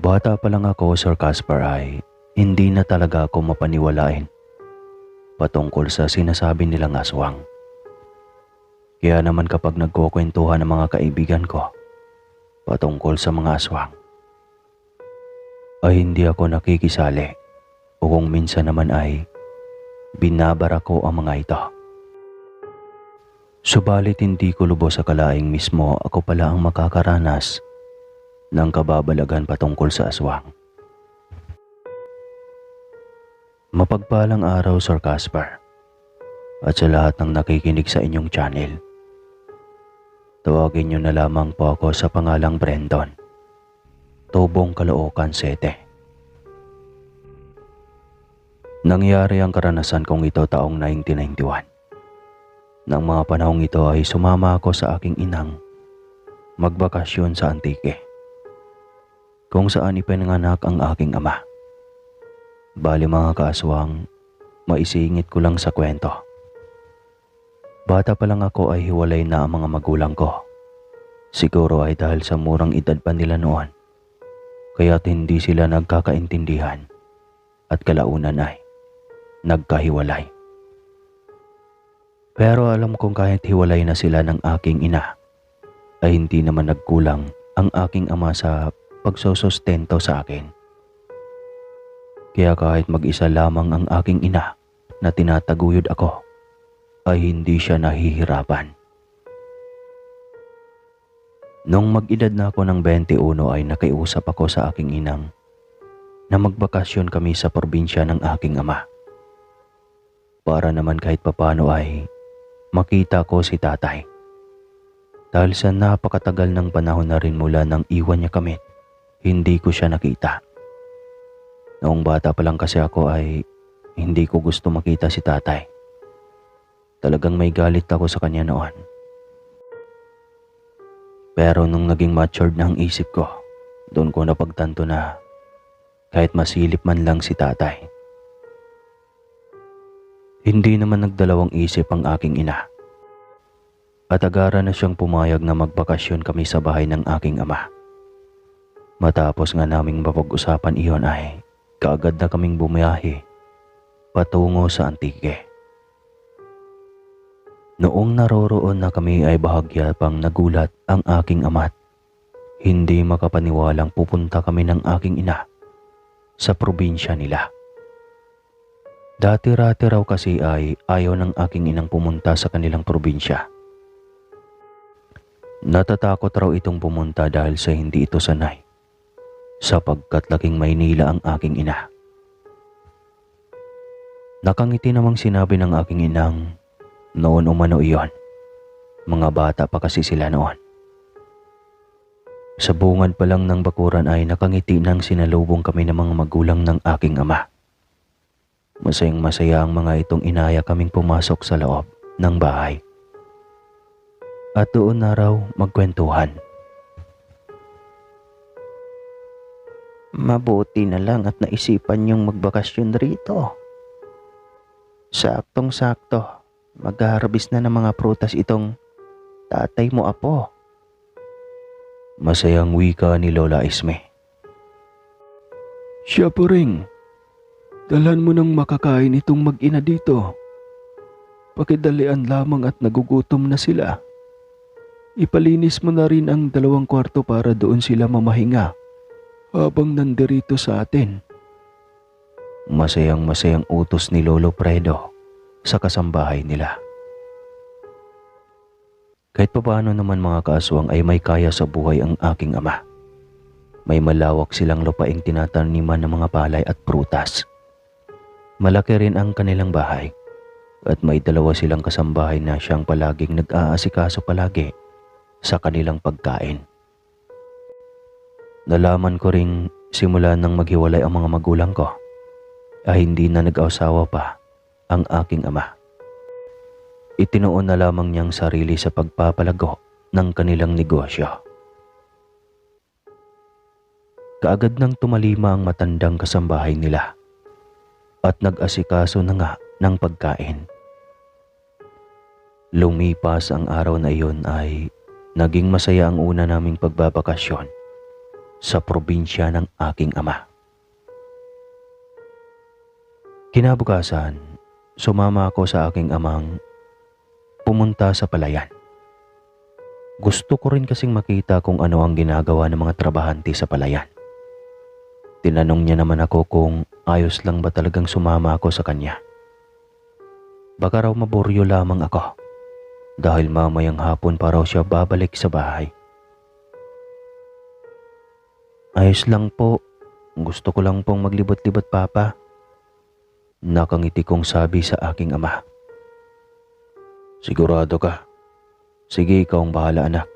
Bata pa lang ako, Sir Casper, ay hindi na talaga ako mapaniwalain patungkol sa sinasabi nilang aswang. Kaya naman kapag nagkukwentuhan ng mga kaibigan ko patungkol sa mga aswang, ay hindi ako nakikisali o kung minsan naman ay binabara ko ang mga ito. Subalit hindi ko lubos akalaing mismo ako pala ang makakaranas ng kababalagan patungkol sa aswang. Mapagpalang araw, Sir Casper, at sa lahat ng nakikinig sa inyong channel. Tawagin niyo na lamang po ako sa pangalang Brendon, Tubong, Caloocan City. Nangyari ang karanasan kong ito taong 1991. Nang mga panahong ito ay sumama ako sa aking inang magbakasyon sa Antique, kung saan ipinanganak ang aking ama. Bali mga kaaswang, maisingit ko lang sa kwento. Bata pa lang ako ay hiwalay na ang mga magulang ko. Siguro ay dahil sa murang edad pa nila noon, kaya't hindi sila nagkakaintindihan at kalaunan ay nagkahiwalay. Pero alam kong kahit hiwalay na sila ng aking ina, ay hindi naman nagkulang ang aking ama sa pagsusustento sa akin. Kaya kahit mag-isa lamang ang aking ina na tinataguyod ako, ay hindi siya nahihirapan. Nung mag-edad na ako ng 21 ay nakiusap ako sa aking inang na magbakasyon kami sa probinsya ng aking ama. Para naman kahit papano ay makita ko si tatay. Dahil sa napakatagal ng panahon na rin mula nang iwan niya kami, hindi ko siya nakita. Noong bata pa lang kasi ako ay hindi ko gusto makita si tatay. Talagang may galit ako sa kanya noon. Pero nung naging matured na ang isip ko, doon ko napagtanto na kahit masilip man lang si tatay, hindi naman nagdalawang isip ang aking ina. At agara na siyang pumayag na magbakasyon kami sa bahay ng aking ama. Matapos nga naming mapag-usapan iyon ay kaagad na kaming bumiyahe patungo sa Antique. Noong naroroon na kami ay bahagya pang nagulat ang aking ama't hindi makapaniwalang pupunta kami ng aking ina sa probinsya nila. Dati-rati raw kasi ay ayaw ng aking inang pumunta sa kanilang probinsya. Natatakot raw itong pumunta dahil sa hindi ito sanay, sapagkat laking Maynila ang aking ina. Nakangiti namang sinabi ng aking inang noon umano iyon. Mga bata pa kasi sila noon. Sa bungad pa lang ng bakuran ay nakangiti nang sinalubong kami ng mga magulang ng aking ama. Masayang masaya ang mga itong inaya kaming pumasok sa loob ng bahay. At doon na raw magkwentuhan. Mabuti na lang at naisipan niyong magbakasyon rito. Saktong-sakto, mag-harvest na ng mga prutas itong tatay mo, apo. Masayang wika ni Lola Isme. Siya po ring. Dalhan mo nang makakain itong mag-ina dito. Pakidalian lamang at nagugutom na sila. Ipalinis mo na rin ang 2 kwarto para doon sila mamahinga habang nandirito sa atin. Masayang utos ni Lolo Fredo sa kasambahay nila. Kahit papaano naman mga kaaswang ay may kaya sa buhay ang aking ama. May malawak silang lupaing tinataniman ng mga palay at prutas. Malaki rin ang kanilang bahay at may 2 silang kasambahay na siyang palaging nag-aasikaso palagi sa kanilang pagkain. Nalaman ko ring simula nang maghiwalay ang mga magulang ko ay hindi na nag-asawa pa ang aking ama. Itinuon na lamang niyang sarili sa pagpapalago ng kanilang negosyo. Kaagad nang tumalima ang matandang kasambahay nila at nag-asikaso na nga ng pagkain. Lumipas ang araw na iyon ay naging masaya ang una naming pagbabakasyon sa probinsya ng aking ama. Kinabukasan, sumama ako sa aking amang pumunta sa palayan. Gusto ko rin kasing makita kung ano ang ginagawa ng mga trabahante sa palayan. Tinanong niya naman ako kung ayos lang ba talagang sumama ako sa kanya. Baka raw maboryo lamang ako dahil mamayang hapon pa raw siya babalik sa bahay. Ayos lang po, gusto ko lang pong maglibot-libot papa. Nakangiti kong sabi sa aking ama. Sigurado ka? Sige, ikaw ang bahala anak.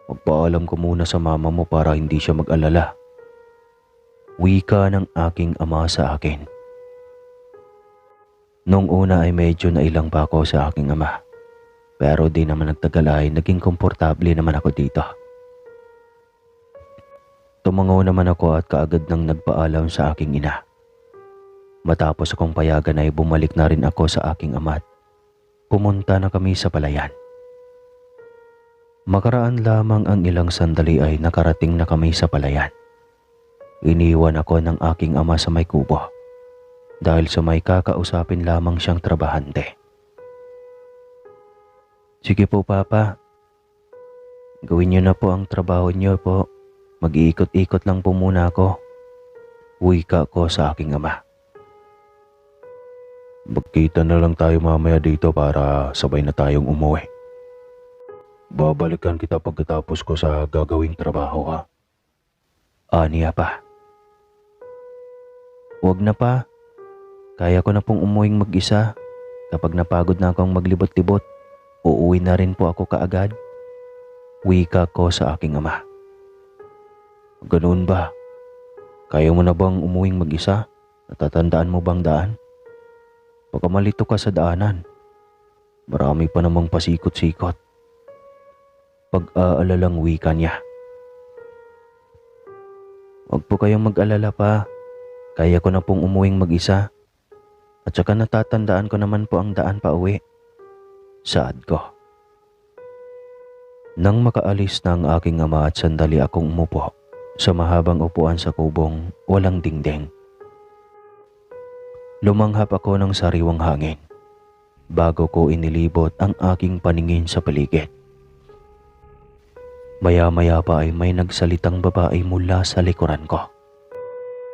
Magpaalam ko muna sa mama mo para hindi siya mag-alala. Wika ng aking ama sa akin. Nung una ay medyo nailang pa ako sa aking ama. Pero di naman nagtagal ay naging komportable naman ako dito. Tumango naman ako at kaagad nang nagpaalam sa aking ina. Matapos akong payagan ay bumalik na rin ako sa aking ama at pumunta na kami sa palayan. Makaraan lamang ang ilang sandali ay nakarating na kami sa palayan. Iniwan ako ng aking ama sa may kubo dahil sa may kakausapin lamang siyang trabahante. Sige po papa, gawin niyo na po ang trabaho niyo po. Mag-iikot-ikot lang po muna ako. Wika ko sa aking ama. Magkita na lang tayo mamaya dito para sabay na tayong umuwi. Babalikan kita pagkatapos ko sa gagawing trabaho ha. Aniya pa. Huwag na pa. Kaya ko na pong umuwing mag-isa. Kapag napagod na akong maglibot-libot, uuwi na rin po ako kaagad. Wika ko sa aking ama. Ganoon ba? Kaya mo na bang umuwing mag-isa? Natatandaan mo bang daan? Baka malito ka sa daanan. Marami pa namang pasikot-sikot. Pag-aalalang wika niya. Huwag po kayong mag-alala pa. Kaya ko na pong umuwing mag-isa. At saka natatandaan ko naman po ang daan pa uwi. Saad ko. Nang makaalis na ang aking ama at sandali akong umupo sa mahabang upuan sa kubong walang dingding. Lumanghap ako ng sariwang hangin bago ko inilibot ang aking paningin sa paligid. Maya-maya pa ay may nagsalitang babae mula sa likuran ko.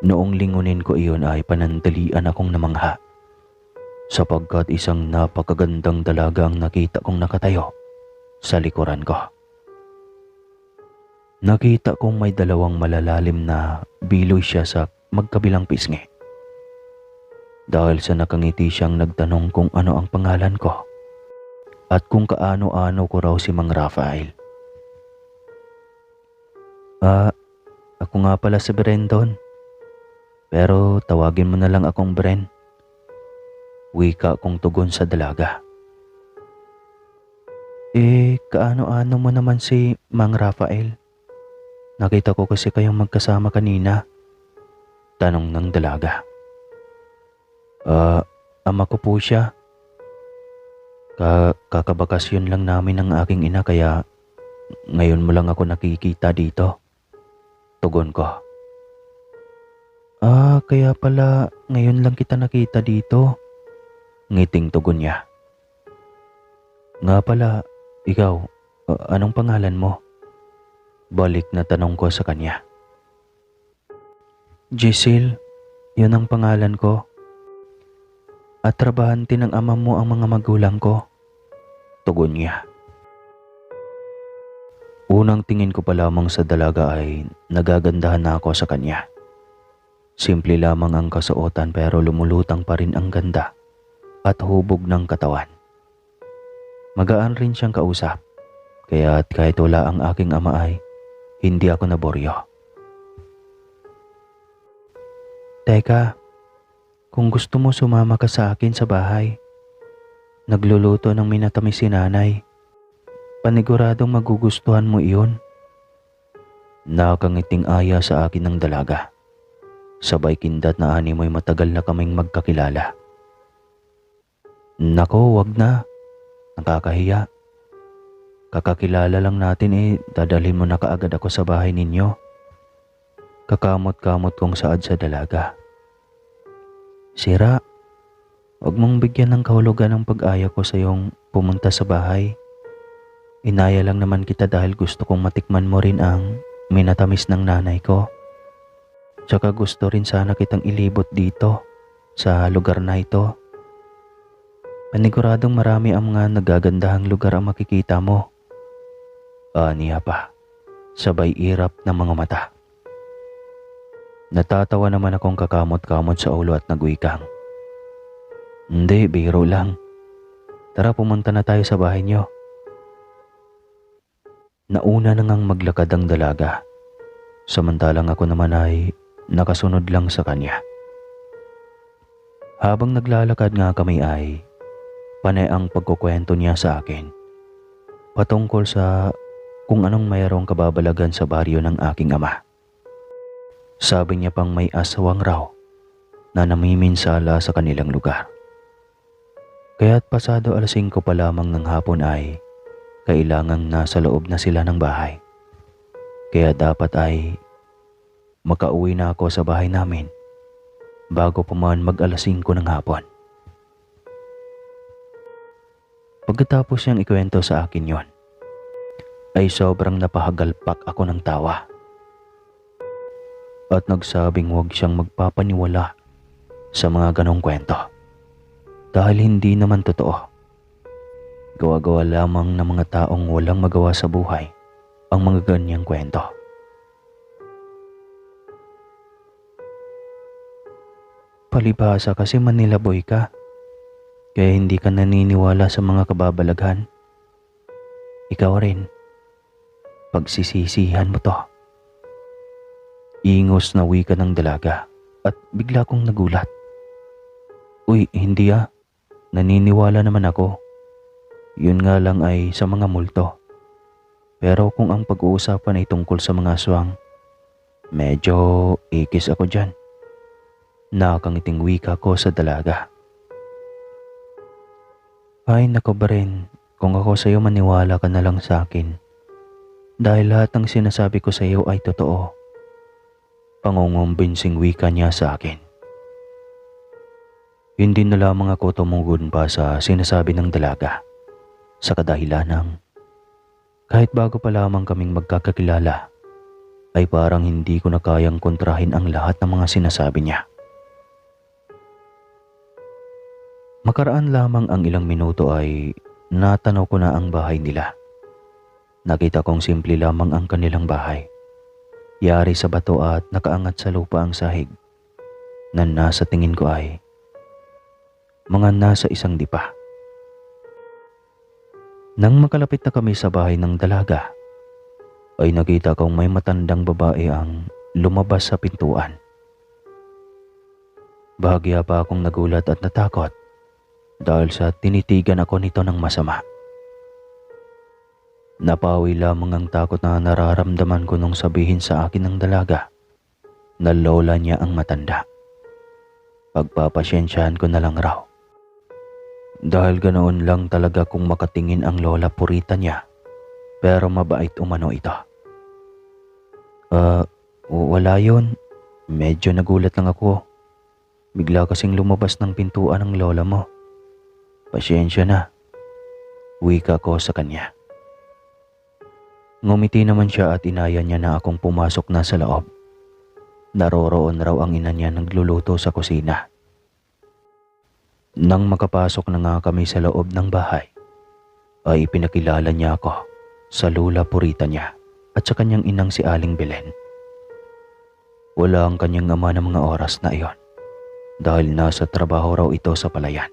Noong lingunin ko iyon ay panandalian akong namangha sapagkat isang napakagandang dalaga ang nakita kong nakatayo sa likuran ko. Nakita kong may dalawang malalalim na biloy siya sa magkabilang pisngi. Dahil sa nakangiti siyang nagtanong kung ano ang pangalan ko at kung kaano-ano ko raw si Mang Rafael. Ako nga pala si Brendon. Pero tawagin mo na lang akong Bren. Wika kong tugon sa dalaga. Kaano-ano mo naman si Mang Rafael? Nakita ko kasi kayong magkasama kanina. Tanong ng dalaga. Ama ko po siya. Kakabakasyon lang namin ng aking ina kaya ngayon mo lang ako nakikita dito. Tugon ko. Kaya pala ngayon lang kita nakita dito. Ngiting tugon niya. Nga pala, ikaw, anong pangalan mo? Balik na tanong ko sa kanya. Giselle, yun ang pangalan ko. At trabahante ng ama mo ang mga magulang ko. Tugon niya. Unang tingin ko pa lamang sa dalaga ay nagagandahan na ako sa kanya. Simple lamang ang kasuotan pero lumulutang pa rin ang ganda at hubog ng katawan. Magaan rin siyang kausap, kaya't kahit wala ang aking ama ay hindi ako naboryo. Teka, kung gusto mo sumama ka sa akin sa bahay, nagluluto ng minatamis si nanay. Paniguradong magugustuhan mo iyon. Nakangiting aya sa akin ng dalaga. Sabay kindat na animoy matagal na kaming magkakilala. Nako, wag na. Nakakahiya. Kakakilala lang natin dadalhin mo na kaagad ako sa bahay ninyo. Kakamot-kamot kong saad sa dalaga. Sira, huwag mong bigyan ng kahulugan ang pag-aya ko sa iyong pumunta sa bahay. Inaya lang naman kita dahil gusto kong matikman mo rin ang minatamis ng nanay ko. Tsaka gusto rin sana kitang ilibot dito sa lugar na ito. Paniguradong marami ang mga nagagandahang lugar ang makikita mo. Aniya pa, sabay irap ng mga mata. Natatawa naman akong kakamot-kamot sa ulo at nagwikang, "Hindi, biro lang. Tara, pumunta na tayo sa bahay niyo." Nauna na ngang maglakad ang dalaga, samantalang ako naman ay nakasunod lang sa kanya. Habang naglalakad nga kami ay panay ang pagkukwento niya sa akin patungkol sa kung anong mayroong kababalagan sa baryo ng aking ama. Sabi niya pang may aswang raw na namiminsala sa kanilang lugar. Kaya't pasado 5:00 pa lamang ng hapon ay kailangang nasa loob na sila ng bahay. Kaya dapat ay makauwi na ako sa bahay namin bago pa man mag 5:00 ng hapon. Pagkatapos niyang ikwento sa akin yon, ay sobrang napahagalpak ako ng tawa. At nagsabing huwag siyang magpapaniwala sa mga ganong kwento dahil hindi naman totoo. Gawa-gawa lamang ng mga taong walang magawa sa buhay ang mga ganyang kwento. Palibhasa kasi Manila boy ka, kaya hindi ka naniniwala sa mga kababalaghan. Ikaw rin, pagsisisihan mo to. Ingos na wika ng dalaga at bigla kong nagulat. Uy, hindi naniniwala naman ako. Yun nga lang ay sa mga multo. Pero kung ang pag-uusapan ay tungkol sa mga aswang, medyo ikis ako dyan. Nakakangiting wika ko sa dalaga. Ay nako ba rin, kung ako sa'yo maniwala ka na lang sa akin. Dahil lahat ng sinasabi ko sa iyo ay totoo. Pangungumbensing wika niya sa akin. Hindi na lamang ako tumugon pa sa sinasabi ng dalaga sa kadahilan ng kahit bago pa lamang kaming magkakakilala ay parang hindi ko na kayang kontrahin ang lahat ng mga sinasabi niya. Makaraan lamang ang ilang minuto ay natanaw ko na ang bahay nila. Nakita kong simple lamang ang kanilang bahay. Yari sa bato at nakaangat sa lupa ang sahig na nasa tingin ko ay mga nasa isang dipa. Nang makalapit na kami sa bahay ng dalaga, ay nakita kong may matandang babae ang lumabas sa pintuan. Bahagya pa akong nagulat at natakot dahil sa tinitigan ako nito ng masama. Napawi lamang ang takot na nararamdaman ko nung sabihin sa akin ng dalaga na lola niya ang matanda. Pagpapasyensyahan ko na lang raw. Dahil ganoon lang talaga kung makatingin ang lola purita niya, pero mabait umano ito. Wala yun. Medyo nagulat lang ako. Bigla kasing lumabas ng pintuan ng lola mo. Pasyensya na. Wika ko sa kanya. Ngumiti naman siya at inaya niya na akong pumasok na sa loob. Naroroon raw ang ina niya nagluluto sa kusina. Nang makapasok na nga kami sa loob ng bahay, ay ipinakilala niya ako sa lula purita niya at sa kanyang inang si Aling Belen. Wala ang kanyang ama ng mga oras na iyon dahil nasa trabaho raw ito sa palayan.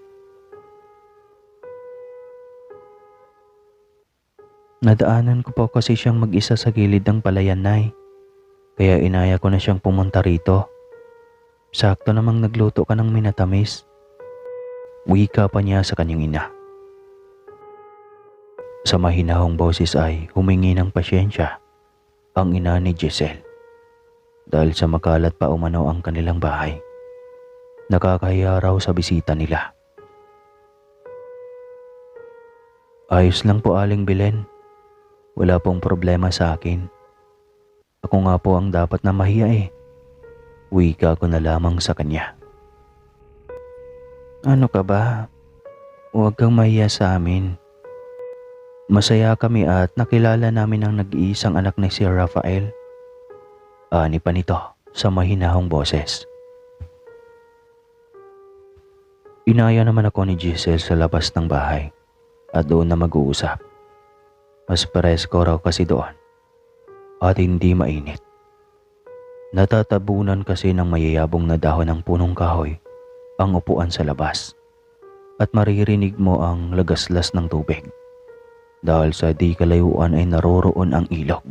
Nadaanan ko pa kasi siyang mag-isa sa gilid ng palayan, Nay. Kaya inaya ko na siyang pumunta rito. Sakto namang nagluto ka ng minatamis. Wika pa niya sa kanyang ina. Sa mahinahong boses ay humingi ng pasyensya ang ina ni Giselle. Dahil sa makalat pa umano ang kanilang bahay. Nakakahiya raw sa bisita nila. Ayos lang po, Aling Belen. Wala pong problema sa akin. Ako nga po ang dapat na mahiya eh. Wika ko na lamang sa kanya. Ano ka ba? Huwag kang mahiya sa amin. Masaya kami at nakilala namin ang nag-iisang anak ni si Rafael. Ani pa nito sa mahinahong boses. Inaya naman ako ni Giselle sa labas ng bahay at doon na mag-uusap. Mas presko raw kasi doon at hindi mainit. Natatabunan kasi ng mayayabong na dahon ng punong kahoy ang upuan sa labas at maririnig mo ang lagaslas ng tubig dahil sa di kalayuan ay naroroon ang ilog.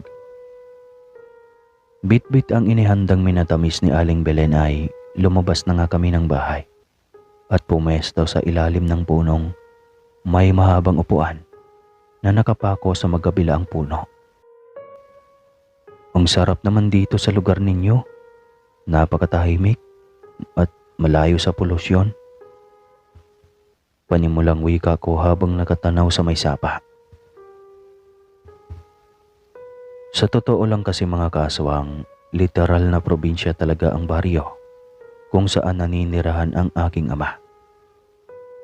Bit-bit ang inihandang minatamis ni Aling Belen ay lumabas na nga kami ng bahay at pumesto sa ilalim ng punong may mahabang upuan na nakapako sa magkabilaang puno. Ang sarap naman dito sa lugar ninyo. Napakatahimik at malayo sa polusyon. Panimulang wika ko habang nakatanaw sa may sapa. Sa totoo lang kasi mga kaswang, literal na probinsya talaga ang baryo kung saan naninirahan ang aking ama.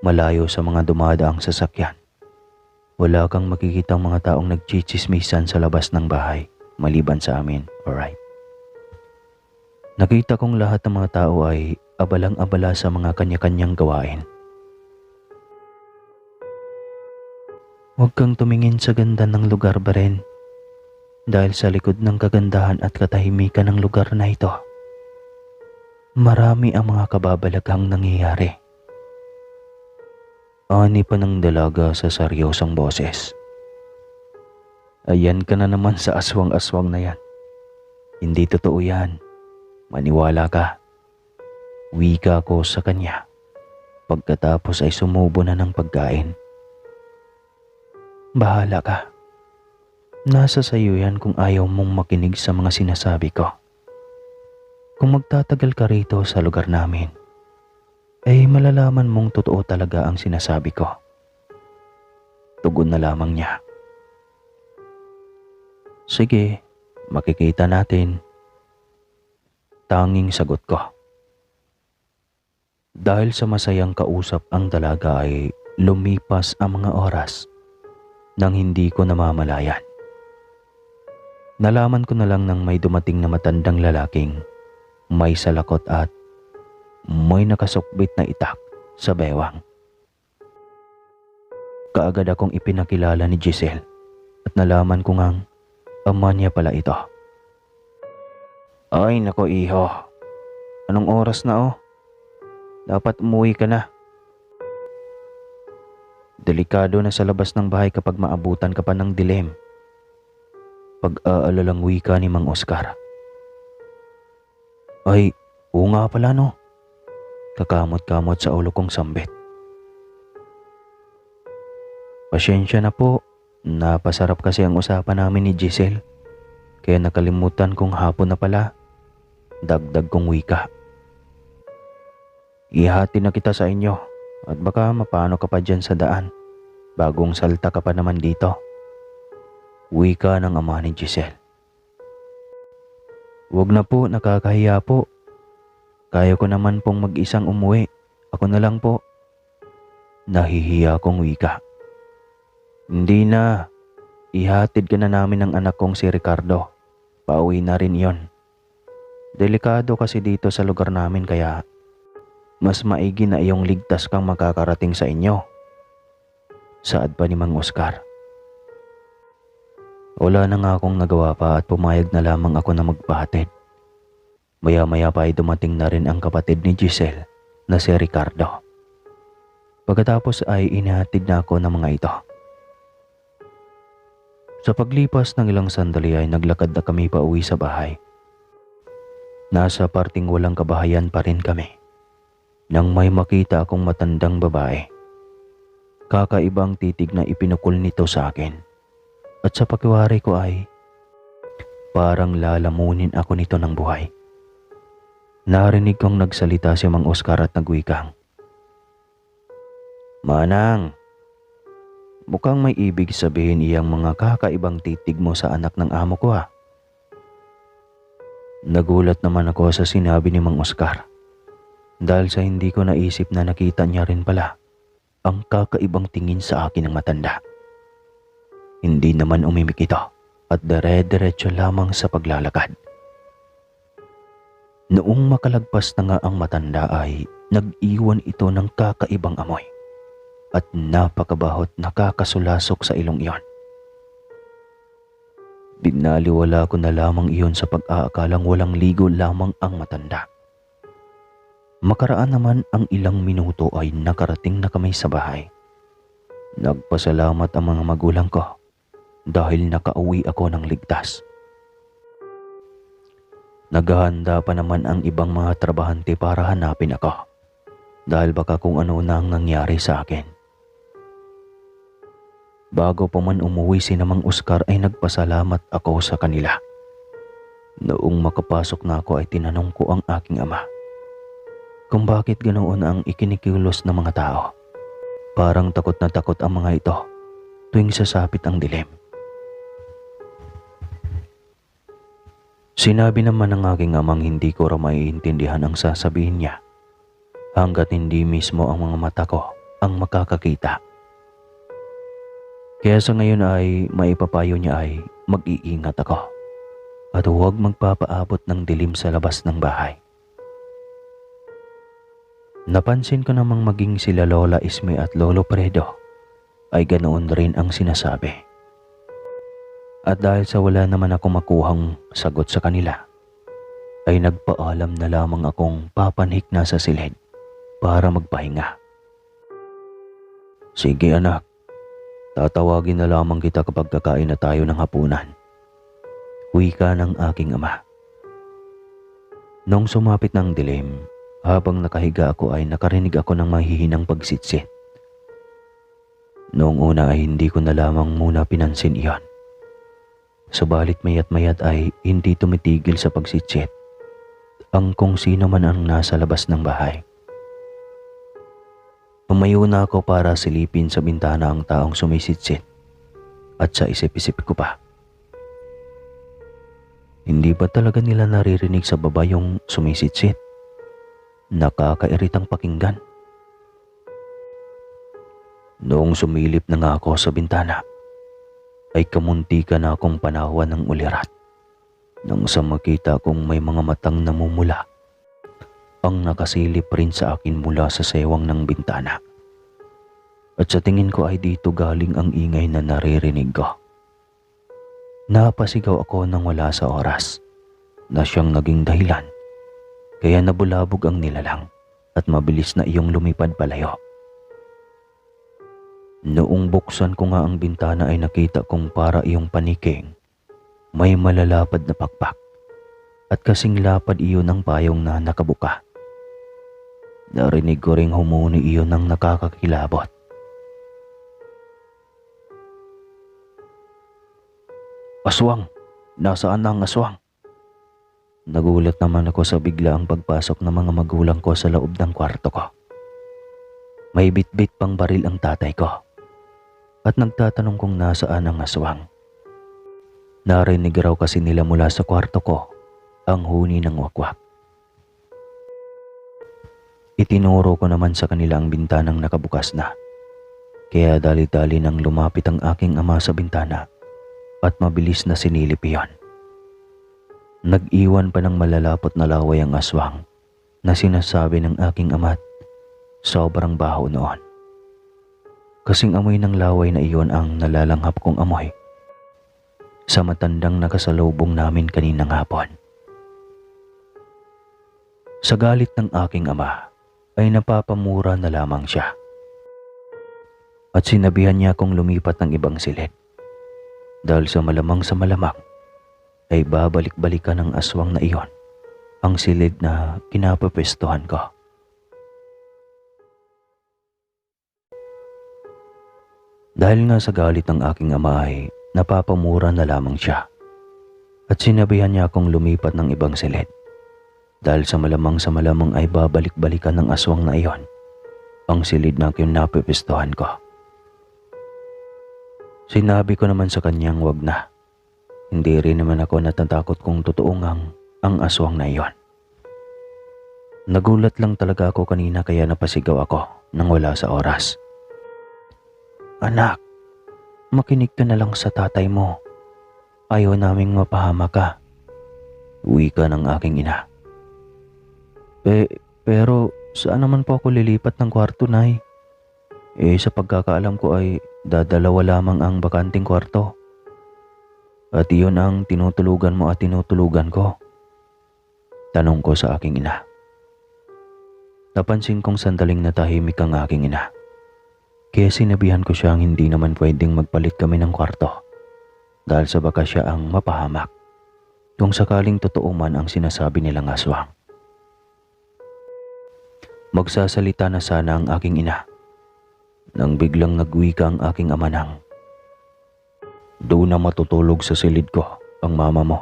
Malayo sa mga dumadaang sasakyan. Wala kang makikitang mga taong nagchichismisan sa labas ng bahay maliban sa amin, alright? Nakita kong lahat ng mga tao ay abalang-abala sa mga kanya-kanyang gawain. Huwag kang tumingin sa ganda ng lugar, Beren. Dahil sa likod ng kagandahan at katahimikan ng lugar na ito, marami ang mga kababalaghang nangyayari. Ani pa ng dalaga sa seryosong boses. Ayan ka na naman sa aswang-aswang na yan. Hindi totoo yan. Maniwala ka. Wika ko sa kanya. Pagkatapos ay sumubo na ng pagkain. Bahala ka. Nasa sayo yan kung ayaw mong makinig sa mga sinasabi ko. Kung magtatagal ka rito sa lugar namin, ay malalaman mong totoo talaga ang sinasabi ko. Tugon na lamang niya. Sige, makikita natin. Tanging sagot ko. Dahil sa masayang kausap ang dalaga ay lumipas ang mga oras nang hindi ko namamalayan. Nalaman ko na lang nang may dumating na matandang lalaking may salakot at may nakasukbit na itak sa bewang. Kaagad akong ipinakilala ni Giselle at nalaman ko ngang ama niya pala ito. Ay nako iho, anong oras na oh? Dapat umuwi ka na. Delikado na sa labas ng bahay kapag maabutan ka pa ng dilim. Pag-aalalang wika ni Mang Oscar. Ay, oo nga pala no. Kakamot-kamot sa ulo kong sambit. Pasensya na po. Napasarap kasi ang usapan namin ni Giselle. Kaya nakalimutan kong hapon na pala. Dagdag kong wika. Ihati na kita sa inyo at baka mapano ka pa dyan sa daan. Bagong salta ka pa naman dito. Wika ng ama ni Giselle. Huwag na po, nakakahiya po. Kaya ko naman pong mag-isang umuwi. Ako na lang po. Nahihiya kong wika. Hindi na. Ihatid ka na namin ng anak kong si Ricardo. Pauwi na rin yon. Delikado kasi dito sa lugar namin kaya mas maigi na iyong ligtas kang makakarating sa inyo. Saad pa ni Mang Oscar. Wala na nga akong nagawa pa at pumayag na lamang ako na magpahatid. Maya-maya pa ay dumating na rin ang kapatid ni Giselle na si Ricardo. Pagkatapos ay inihatid na ako ng mga ito. Sa paglipas ng ilang sandali ay naglakad na kami pa uwi sa bahay. Nasa parting walang kabahayan pa rin kami nang may makita akong matandang babae. Kakaibang titig na ipinukol nito sa akin at sa pakiwari ko ay parang lalamunin ako nito ng buhay. Narinig kong nagsalita si Mang Oscar at nagwikang, Manang, mukhang may ibig sabihin iyang mga kakaibang titig mo sa anak ng amo ko ha. Nagulat naman ako sa sinabi ni Mang Oscar dahil sa hindi ko naisip na nakita niya rin pala ang kakaibang tingin sa akin ng matanda. Hindi naman umimik ito at dire-diretso lamang sa paglalakad. Noong makalagpas na nga ang matanda ay nag-iwan ito ng kakaibang amoy at napakabahot na nakakasulasok sa ilong iyon. Binaliwala ko na lamang iyon sa pag-aakalang walang ligo lamang ang matanda. Makaraan naman ang ilang minuto ay nakarating na kami sa bahay. Nagpasalamat ang mga magulang ko dahil nakauwi ako ng ligtas. Naghahanda pa naman ang ibang mga trabahante para hanapin ako dahil baka kung ano na ang nangyari sa akin. Bago pa man umuwi si Mang Oscar ay nagpasalamat ako sa kanila. Noong makapasok na ako ay tinanong ko ang aking ama kung bakit ganoon ang ikinikilos ng mga tao. Parang takot na takot ang mga ito tuwing sasapit ang dilim. Sinabi naman ng aking amang hindi ko raw maiintindihan ang sasabihin niya hanggat hindi mismo ang mga mata ko ang makakakita. Kaya sa ngayon ay maipapayo niya ay mag-iingat ako at huwag magpapaabot ng dilim sa labas ng bahay. Napansin ko namang maging sila Lola Isme at Lolo Fredo ay ganoon rin ang sinasabi. At dahil sa wala naman ako makuhang sagot sa kanila, ay nagpaalam na lamang akong papanhik na sa silid para magpahinga. Sige anak, tatawagin na lamang kita kapag kakain na tayo ng hapunan. Wika ng aking ama. Nung sumapit ng dilim, habang nakahiga ako ay nakarinig ako ng mahihinang pagsitsit. Noong una ay hindi ko na lamang muna pinansin iyon. Subalit mayat-mayat ay hindi tumitigil sa pagsitsit ang kung sino man ang nasa labas ng bahay. Tumayo na ako para silipin sa bintana ang taong sumisitsit at sa isip-isip ko pa. Hindi ba talaga nila naririnig sa baba yung sumisitsit? Nakakairitang pakinggan. Noong sumilip na nga ako sa bintana, ay kamuntika na akong panawan ng ulirat nang sa makita kong may mga matang namumula ang nakasilip rin sa akin mula sa sewang ng bintana. At sa tingin ko ay dito galing ang ingay na naririnig ko. Napasigaw ako nang wala sa oras na siyang naging dahilan kaya nabulabog ang nilalang at mabilis na iyong lumipad palayo. Noong buksan ko nga ang bintana ay nakita kong para iyong paniking may malalapad na pakpak at kasing lapad iyon ng payong na nakabuka. Narinig ko ring humuni iyon ng nakakakilabot. Aswang! Nasaan na ang aswang? Nagulat naman ako sa biglaang pagpasok ng mga magulang ko sa loob ng kwarto ko. May bitbit pang baril ang tatay ko at nagtatanong kung nasaan ang aswang. Narinig raw kasi nila mula sa kwarto ko ang huni ng wakwak. Itinuro ko naman sa kanila ang bintanang nakabukas na. Kaya dali-dali nang lumapit ang aking ama sa bintana at mabilis na sinilip iyon. Nag-iwan pa ng malalapot na laway ang aswang na sinasabi ng aking ama't sobrang baho noon. Kasing amoy ng laway na iyon ang nalalanghap kong amoy sa matandang nakasalubong namin kaninang hapon. Sa galit ng aking ama ay napapamura na lamang siya at sinabihan niya akong lumipat ng ibang silid dahil sa malamang ay babalik-balikan ng aswang na iyon ang silid na kinapapwestuhan ko. Dahil nga sa galit ng aking ama ay napapamura na lamang siya at sinabihan niya akong lumipat ng ibang silid dahil sa malamang ay babalik-balikan ng aswang na iyon ang silid na kinapipistuhan ko. Sinabi ko naman sa kanyang wag na. Hindi rin naman ako natatakot kung totoo ngang ang aswang na iyon. Nagulat lang talaga ako kanina kaya napasigaw ako nang wala sa oras. Anak, makinig ka na lang sa tatay mo. Ayaw naming mapahama ka. Wika ng aking ina. Pero saan naman po ako lilipat ng kwarto, Nay? Sa pagkakaalam ko ay dadalawa lamang ang bakanting kwarto. At iyon ang tinutulugan mo at tinutulugan ko. Tanong ko sa aking ina. Napansin kong sandaling natahimik ang aking ina. Kaya sinabihan ko siyang hindi naman pwedeng magpalit kami ng kwarto. Dahil sa baka siya ang mapahamak. Kung sakaling totoo man ang sinasabi nilang aswang. Magsasalita na sana ang aking ina. Nang biglang nagwika ang aking ama nang, doon na matutulog sa silid ko ang mama mo.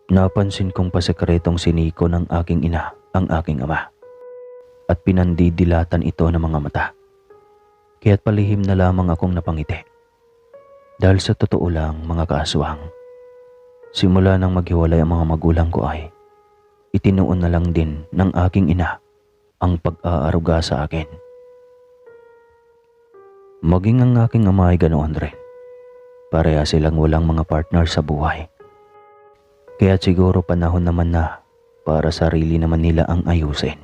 Napansin kong pasekretong siniko ng aking ina ang aking ama at pinandidilatan ito ng mga mata. Kaya't palihim na lamang akong napangiti. Dahil sa totoo lang mga kaaswang, simula nang maghiwalay ang mga magulang ko ay itinuon na lang din ng aking ina ang pag-aaruga sa akin. Maging ang aking ama ay ganoon rin. Pareha silang walang mga partner sa buhay. Kaya siguro panahon naman na para sarili naman nila ang ayusin.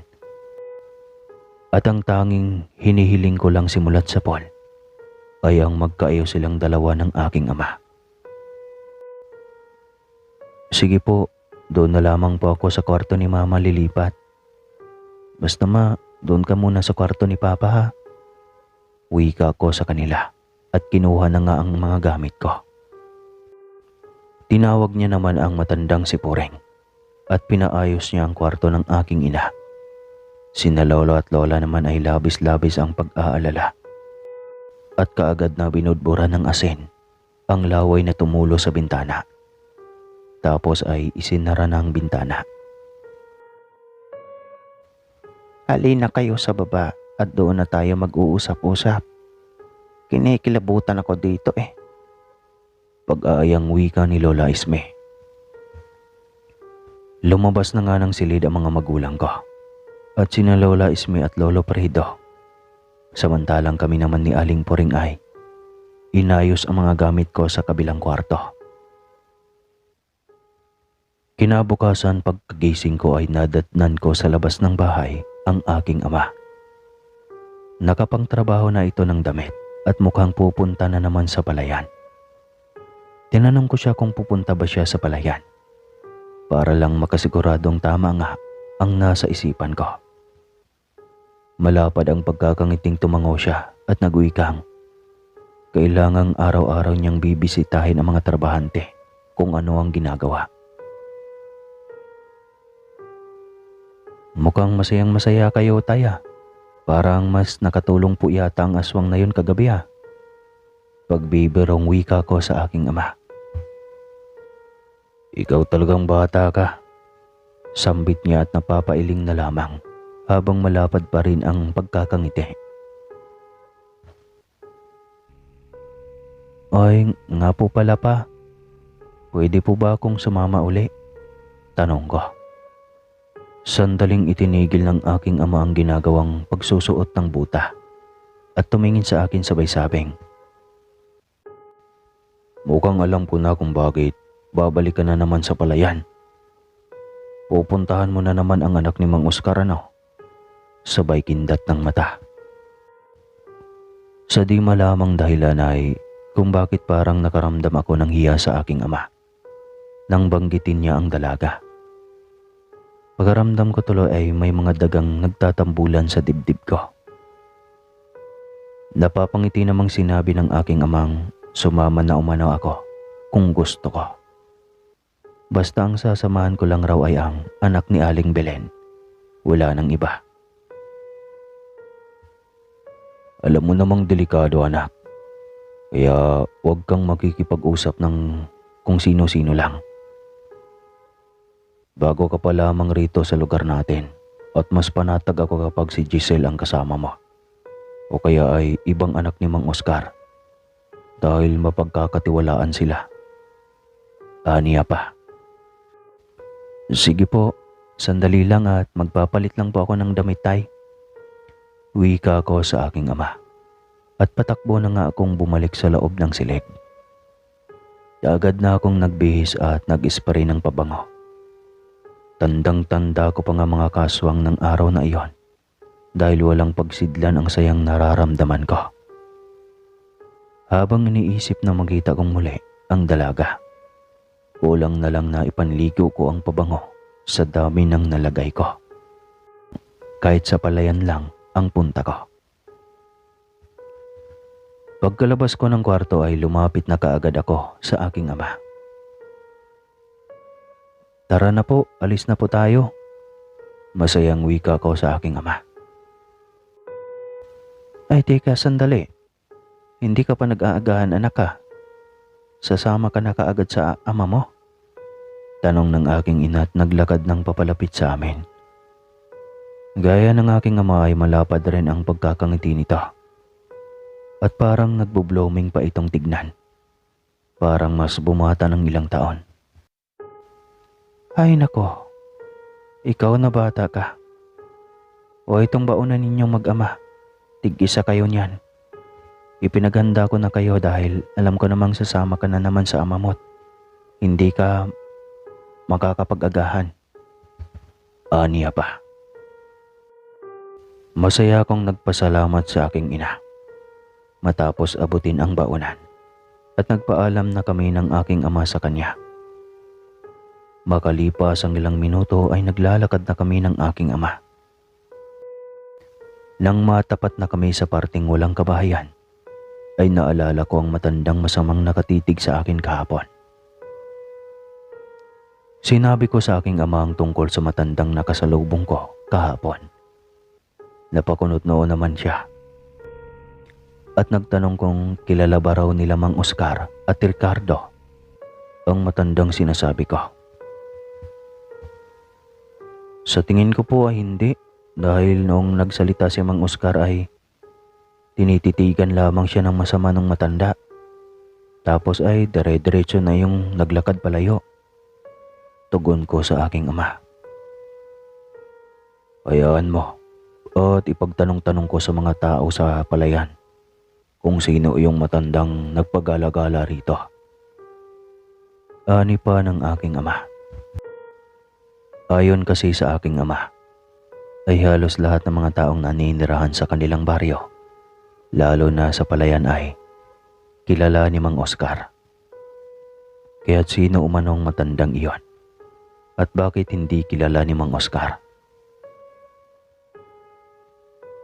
At ang tanging hinihiling ko lang simulat sa Paul ay ang magkaayos silang dalawa ng aking ama. Sige po, doon na lamang po ako sa kwarto ni Mama lilipat. Basta ma, doon ka muna sa kwarto ni Papa ha. Wika ko sa kanila at kinuha na nga ang mga gamit ko. Tinawag niya naman ang matandang si Puring at pinaayos niya ang kwarto ng aking ina. Sina lolo at lola naman ay labis-labis ang pag-aalala. At kaagad na binudbura ng asin ang laway na tumulo sa bintana. Tapos ay isinara na ang bintana. Halina kayo sa baba at doon na tayo mag-uusap-usap. Kinikilabutan ako dito eh. Pag-aayang wika ni Lola Isme. Lumabas na nga ng silid ang mga magulang ko at sina Lola Isme at Lolo Perido. Samantalang kami naman ni Aling Puring ay inayos ang mga gamit ko sa kabilang kwarto. Kinabukasan pagkagising ko ay nadatnan ko sa labas ng bahay ang aking ama. Nakapangtrabaho na ito ng damit at mukhang pupunta na naman sa palayan. Tinanong ko siya kung pupunta ba siya sa palayan. Para lang makasiguradong tama nga ang nasa isipan ko. Malapad ang pagkakangiting tumango siya at nagwikang kailangang araw-araw niyang bibisitahin ang mga trabahante kung ano ang ginagawa. Mukhang masayang-masaya kayo, Taya. Parang mas nakatulong po yata ang aswang na yun kagabi ha. Pagbibirong wika ko sa aking ama. Ikaw talagang bata ka. Sambit niya at napapailing na lamang habang malapad pa rin ang pagkakangiti. Ay, nga po pala pa. Pwede po ba akong sumama uli? Tanong ko. Sandaling itinigil ng aking ama ang ginagawang pagsusuot ng buta at tumingin sa akin sabay sabing, mukhang alam ko na kung bakit babalik ka na naman sa palayan. Pupuntahan mo na naman ang anak ni Mang Oscar ano? Sabay kindat ng mata. Sa di malamang dahilan ay kung bakit parang nakaramdam ako ng hiya sa aking ama nang banggitin niya ang dalaga. Pagkaramdam ko tuloy ay may mga dagang nagtatambulan sa dibdib ko. Napapangiti namang sinabi ng aking amang sumama na umano ako kung gusto ko. Basta ang sasamahan ko lang raw ay ang anak ni Aling Belen. Wala nang iba. Alam mo namang delikado anak. Kaya huwag kang makikipag-usap ng kung sino-sino lang. Bago ka pa lamang rito sa lugar natin at mas panatag ako kapag si Giselle ang kasama mo. O kaya ay ibang anak ni Mang Oscar. Dahil mapagkakatiwalaan sila. Aniya pa. Sige po, sandali lang at magpapalit lang po ako ng damit, tay. Wika ko sa aking ama at patakbo na nga akong bumalik sa loob ng silid. Agad na akong nagbihis at nag-spray ng pabango. Tandang-tanda ko pa nga mga kaswang ng araw na iyon dahil walang pagsidlan ang sayang nararamdaman ko. Habang iniisip na makita kong muli ang dalaga, kulang na lang na ipanligo ko ang pabango sa dami ng nalagay ko. Kahit sa palayan lang ang punta ko. Pagkalabas ko ng kwarto ay lumapit na kaagad ako sa aking ama. Tara na po, alis na po tayo. Masayang wika ko sa aking ama. Ay teka, sandali. Hindi ka pa nag-aagahan, anak ka. Sasama ka na kaagad sa ama mo? Tanong ng aking ina at naglakad ng papalapit sa amin. Gaya ng aking ama ay malapad rin ang pagkakangiti nito. At parang nagbo-blooming pa itong tignan. Parang mas bumata ng ilang taon. Ay nako, ikaw na bata ka. O itong baunan ninyong mag-ama, tig-isa kayo niyan. Ipinaghanda ko na kayo dahil alam ko namang sasama ka na naman sa ama mo't hindi ka makakapag-agahan. Aniya pa. Masaya akong nagpasalamat sa aking ina matapos abutin ang baunan at nagpaalam na kami ng aking ama sa kanya. Makalipas ang ilang minuto ay naglalakad na kami ng aking ama. Nang matapat na kami sa parting walang kabahayan, ay naalala ko ang matandang masamang nakatitig sa akin kahapon. Sinabi ko sa aking ama ang tungkol sa matandang nakasalubong ko kahapon. Napakunot noon naman siya. At nagtanong kung kilala ba raw nila Mang Oscar at Ricardo ang matandang sinasabi ko. Sa tingin ko po ay hindi dahil noong nagsalita si Mang Oscar ay tinititigan lamang siya ng masama ng matanda. Tapos ay dire-diretso na yung naglakad palayo. Tugon ko sa aking ama. Hayaan mo at ipagtanong-tanong ko sa mga tao sa palayan kung sino yung matandang nagpagala-gala rito. Ani pa ng aking ama. Ayon kasi sa aking ama, ay halos lahat ng mga taong naninirahan sa kanilang baryo, lalo na sa palayan ay kilala ni Mang Oscar. Kaya't sino umanong matandang iyon? At bakit hindi kilala ni Mang Oscar?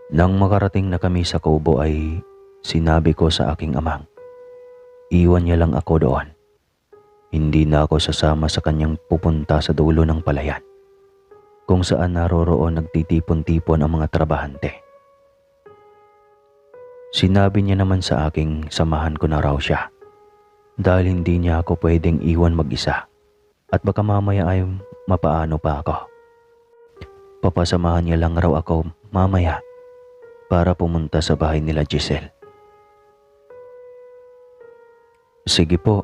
Nang makarating na kami sa kubo ay sinabi ko sa aking amang, iwan niya lang ako doon. Hindi na ako sasama sa kanyang pupunta sa dulo ng palayan, kung saan naroroon nagtitipon-tipon ang mga trabahante. Sinabi niya naman sa aking samahan ko na raw siya dahil hindi niya ako pwedeng iwan mag-isa at baka mamaya ay mapaano pa ako. Papasamahan niya lang raw ako mamaya para pumunta sa bahay nila Giselle. Sige po,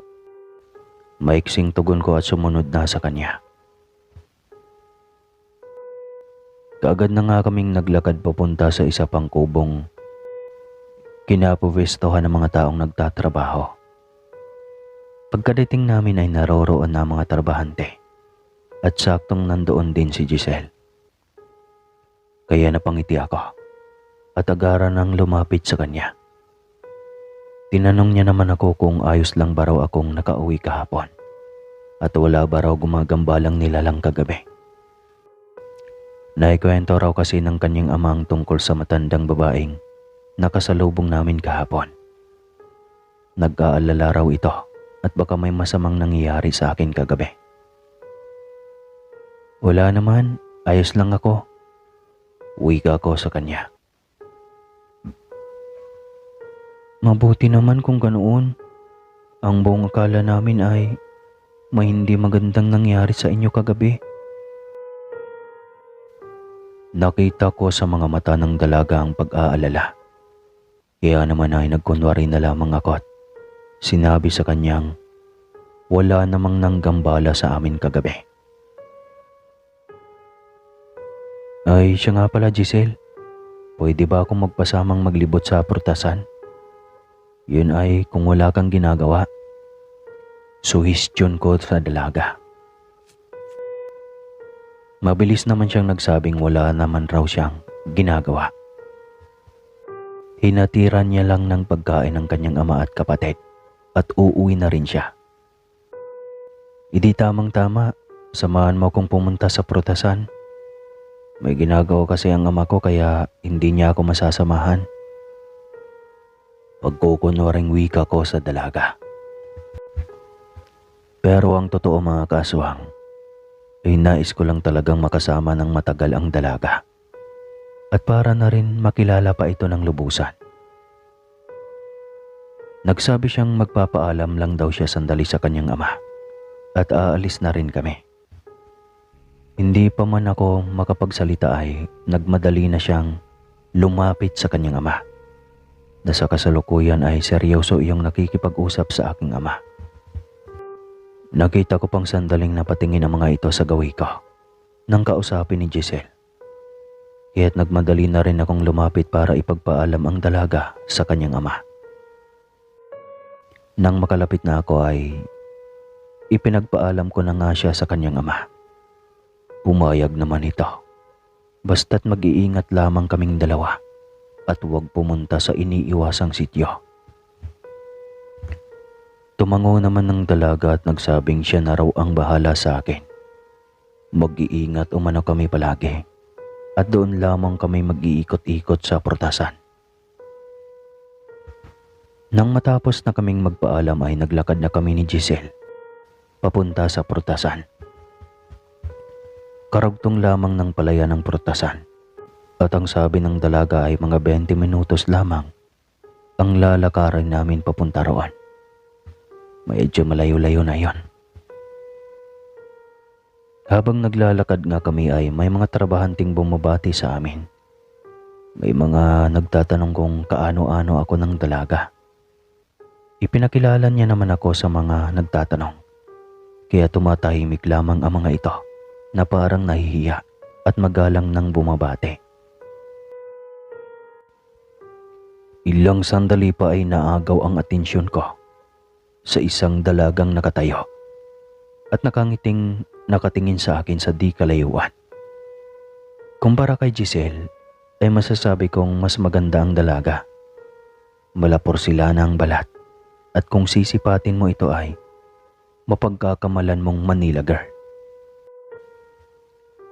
maiksing tugon ko at sumunod na sa kanya. Kaagad na nga kaming naglakad papunta sa isa pang kubong kinapuwestohan ng mga taong nagtatrabaho. Pagkadating namin ay naroroon na mga trabahante at saktong nandoon din si Giselle. Kaya napangiti ako at agaran nang lumapit sa kanya. Tinanong niya naman ako kung ayos lang ba raw akong nakauwi kahapon at wala ba raw gumagambalang nilalang kagabi. Naikwento raw kasi ng kanyang amang tungkol sa matandang babaeng nakasalubong namin kahapon. Nag-aalala raw ito at baka may masamang nangyayari sa akin kagabi. Wala naman, ayos lang ako. Wika ko sa kanya. Mabuti naman kung ganoon. Ang buong akala namin ay may hindi magandang nangyari sa inyo kagabi. Nakita ko sa mga mata ng dalaga ang pag-aalala. Kaya naman ay nagkunwari na lamang ako at sinabi sa kanyang wala namang nanggambala sa amin kagabi. Ay, siya nga pala, Giselle. Pwede ba akong magpasamang maglibot sa prutasan? Yun ay kung wala kang ginagawa. Suhestyon ko sa dalaga. Mabilis naman siyang nagsabing wala naman raw siyang ginagawa. Hinatiran niya lang ng pagkain ng kanyang ama at kapatid at uuwi na rin siya. Hindi tamang-tama, samahan mo akong pumunta sa prutasan. May ginagawa kasi ang ama ko kaya hindi niya ako masasamahan. Pagkukunwaring wika ko sa dalaga. Pero ang totoo mga kaswang, ay nais ko lang talagang makasama ng matagal ang dalaga. At para na rin makilala pa ito ng lubusan. Nagsabi siyang magpapaalam lang daw siya sandali sa kanyang ama at aalis na rin kami. Hindi pa man ako makapagsalita ay nagmadali na siyang lumapit sa kanyang ama na sa kasalukuyan ay seryoso iyong nakikipag-usap sa aking ama. Nakita ko pang sandaling napatingin ang mga ito sa gawi ko nang kausapin ni Giselle. Kaya't nagmadali na rin akong lumapit para ipagpaalam ang dalaga sa kanyang ama. Nang makalapit na ako ay ipinagpaalam ko na nga siya sa kanyang ama. Pumayag naman ito. Basta't mag-iingat lamang kaming dalawa at huwag pumunta sa iniiwasang sityo. Tumango naman ng dalaga at nagsabing siya na raw ang bahala sa akin. Mag-iingat umano kami palagi at doon lamang kami mag-iikot-ikot sa prutasan. Nang matapos na kaming magpaalam ay naglakad na kami ni Giselle papunta sa prutasan. Karugtong lamang ng palayan ng prutasan at ang sabi ng dalaga ay mga 20 minutos lamang ang lalakarin namin papunta roon. Medyo malayo-layo na yon. Habang naglalakad nga kami ay may mga trabahanting bumabati sa amin. May mga nagtatanong kung kaano-ano ako ng dalaga. Ipinakilala niya naman ako sa mga nagtatanong. Kaya tumatahimik lamang ang mga ito na parang nahihiya at magalang nang bumabati. Ilang sandali pa ay naagaw ang atensyon ko sa isang dalagang nakatayo at nakangiting nakatingin sa akin sa di kalayuan. Kumpara kay Giselle ay masasabi kong mas maganda ang dalaga. Malaporsila na ang balat at kung sisipatin mo ito ay mapagkakamalan mong Manila girl.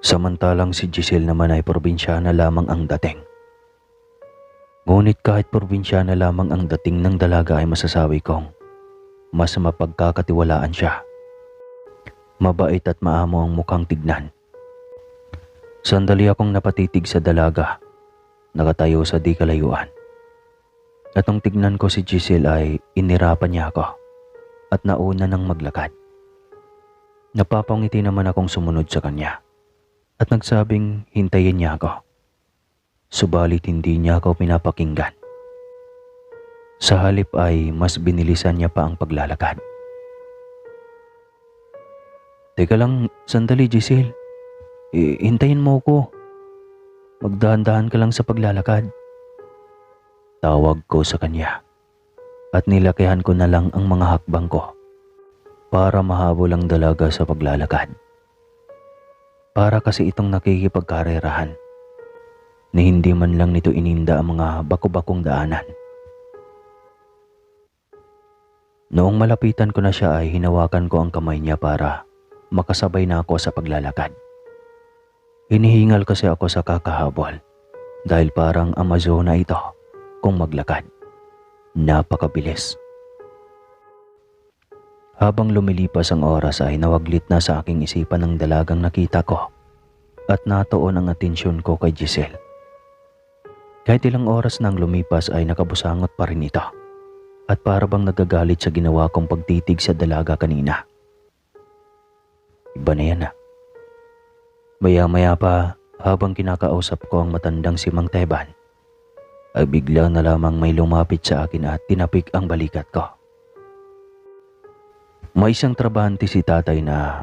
Samantalang si Giselle naman ay probinsyana lamang ang dating. Ngunit kahit probinsyana lamang ang dating ng dalaga ay masasabi kong mas mapagkakatiwalaan siya. Mabait at maamo ang mukhang tignan. Sandali akong napatitig sa dalaga, nakatayo sa di kalayuan. At nung tignan ko si Giselle ay inirapan niya ako at nauna nang maglakad. Napapangiti naman akong sumunod sa kanya at nagsabing hintayin niya ako. Subalit hindi niya ako pinapakinggan. Sa halip ay mas binilisan niya pa ang paglalakad. Teka lang, sandali Giselle. Hintayin mo ko. Magdahan-dahan ka lang sa paglalakad. Tawag ko sa kanya at nilakihan ko na lang ang mga hakbang ko para mahabol ang dalaga sa paglalakad. Para kasi itong nakikipagkarerahan na hindi man lang nito ininda ang mga bako-bakong daanan. Noong malapitan ko na siya ay hinawakan ko ang kamay niya para makasabay na ako sa paglalakad. Hinihingal kasi ako sa kakahabol dahil parang Amazona ito kung maglakad. Napakabilis. Habang lumilipas ang oras ay nawaglit na sa aking isipan ng dalagang nakita ko at natuon ang atensyon ko kay Giselle. Kahit ilang oras nang lumipas ay nakabusangot pa rin ito at para bang nagagalit sa ginawa kong pagtitig sa dalaga kanina. Iba na yan ah. Maya-maya pa habang kinakausap ko ang matandang si Mang Teban ay bigla na lamang may lumapit sa akin at tinapik ang balikat ko. May isang trabahante si tatay na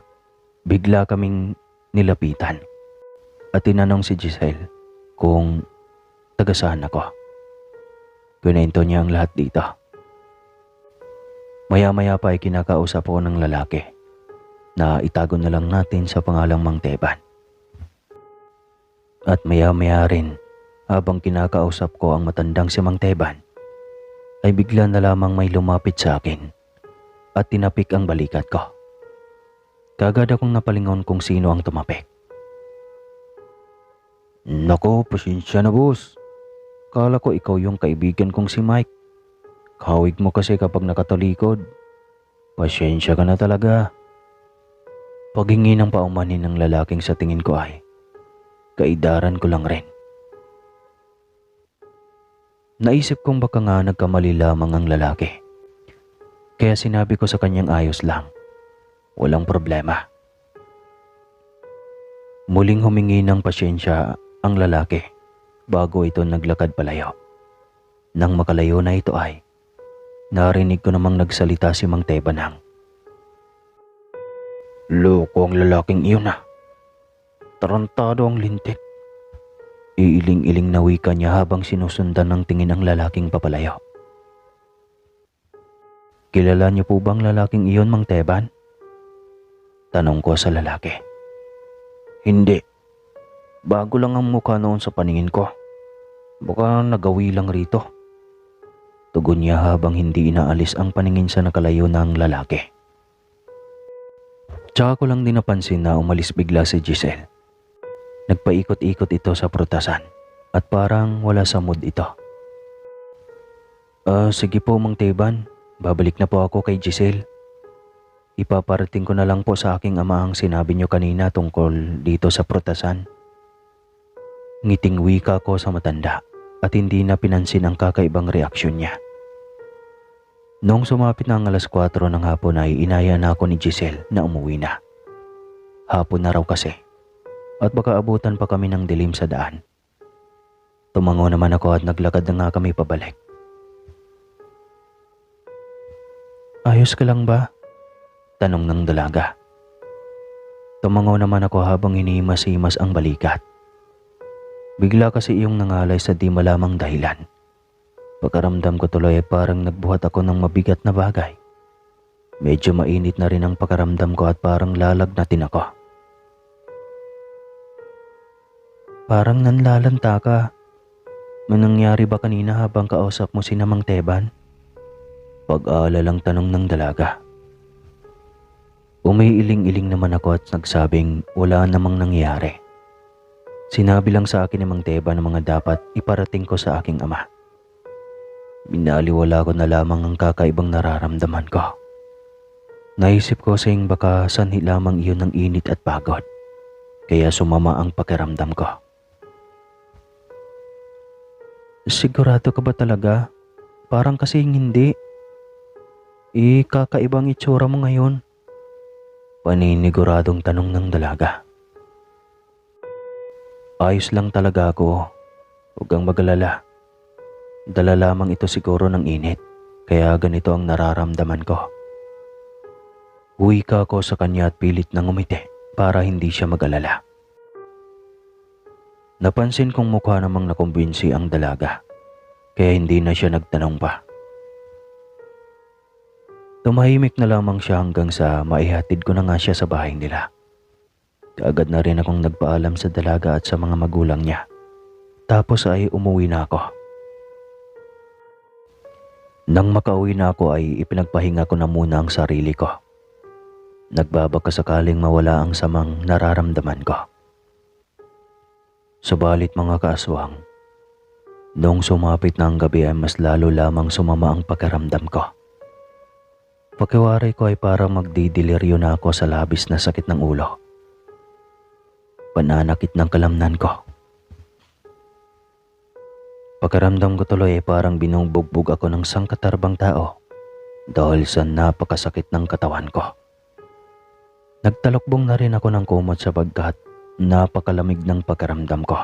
bigla kaming nilapitan at tinanong si Giselle kung taga saan ako. Kwento niya ang lahat dito. Maya-maya pa ay kinakausap ko ng lalaki na itago na lang natin sa pangalang Mang Teban. At maya-maya rin, habang kinakausap ko ang matandang si Mang Teban, ay bigla na lamang may lumapit sa akin at tinapik ang balikat ko. Kagad akong napalingon kung sino ang tumapik. Nako, pasensya na boss. Kala ko ikaw yung kaibigan kong si Mike. Kawig mo kasi kapag nakatalikod. Pasensya ka na talaga. Paghingi ng paumanin ng lalaking sa tingin ko ay kaidaran ko lang rin. Naisip kong baka nga nagkamali lamang ang lalaki. Kaya sinabi ko sa kanyang ayos lang. Walang problema. Muling humingi ng pasyensya ang lalaki bago ito naglakad palayo. Nang makalayo na ito ay narinig ko namang nagsalita si Mang Teban ng, "Loko ang lalaking iyon ah. Tarantado ang lintik." Iiling-iling na wika niya habang sinusundan ng tingin ang lalaking papalayo. "Kilala niyo po bang lalaking iyon, Mang Teban?" Tanong ko sa lalaki. "Hindi. Bago lang ang mukha noon sa paningin ko. Baka nagawi lang rito." Tugon niya habang hindi inaalis ang paningin sa nakalayo ng lalaki. Tsaka ko lang din napansin na umalis bigla si Giselle. Nagpaikot-ikot ito sa prutasan at parang wala sa mood ito. Sige po Mang Teban, babalik na po ako kay Giselle. Ipaparating ko na lang po sa aking ama ang sinabi niyo kanina tungkol dito sa prutasan." Ngiting wika ko sa matanda at hindi na pinansin ang kakaibang reaksyon niya. Noong sumapit na ang alas 4 ng hapon ay inaya na ako ni Giselle na umuwi na. Hapon na raw kasi at baka abutan pa kami ng dilim sa daan. Tumango naman ako at naglakad na nga kami pabalik. "Ayos ka lang ba?" Tanong ng dalaga. Tumango naman ako habang hinihimas-himas ang balikat. Bigla kasi iyong nangalay sa di malamang dahilan. Pagkaramdam ko tuloy ay parang nagbuhat ako ng mabigat na bagay. Medyo mainit na rin ang pakaramdam ko at parang lalagnatin ako. "Parang nanlalanta ka. May nangyari ba kanina habang kausap mo si Mang Teban?" Pag-aalalang tanong ng dalaga. Umiiling-iling naman ako at nagsabing wala namang nangyari. Sinabi lang sa akin ni Mang Teban ang mga dapat iparating ko sa aking ama. Binaliwala ko na lamang ang kakaibang nararamdaman ko. Naisip ko sayang baka sanhi lamang iyon ng init at pagod. Kaya sumama ang pakiramdam ko. "Sigurado ka ba talaga? Parang kasing hindi. Kakaibang itsura mo ngayon." Paniniguradong tanong ng dalaga. "Ayos lang talaga ako. Huwag kang mag-alala. Dala lamang ito siguro ng init, kaya ganito ang nararamdaman ko." Wika ko sa kanya at pilit nang ngumiti para hindi siya mag-alala. Napansin kong mukha namang nakumbinsi ang dalaga, kaya hindi na siya nagtanong pa. Tumahimik na lamang siya hanggang sa maihatid ko na nga siya sa bahay nila. Kaagad na rin akong nagpaalam sa dalaga at sa mga magulang niya. Tapos ay umuwi na ako. Nang makauwi na ako ay ipinagpahinga ko na muna ang sarili ko. Nagbabaka sakaling mawala ang samang nararamdaman ko. Subalit mga kaaswang, noong sumapit na ang gabi ay mas lalo lamang sumama ang pakiramdam ko. Pakiwaray ko ay parang magdidiliryo na ako sa labis na sakit ng ulo. Pananakit ng kalamnan ko. Pakiramdam ko tuloy ay parang binubugbog ako ng sangkatarbang tao dahil sa napakasakit ng katawan ko. Nagtalokbong na rin ako ng kumot sapagkat napakalamig ng pakiramdam ko.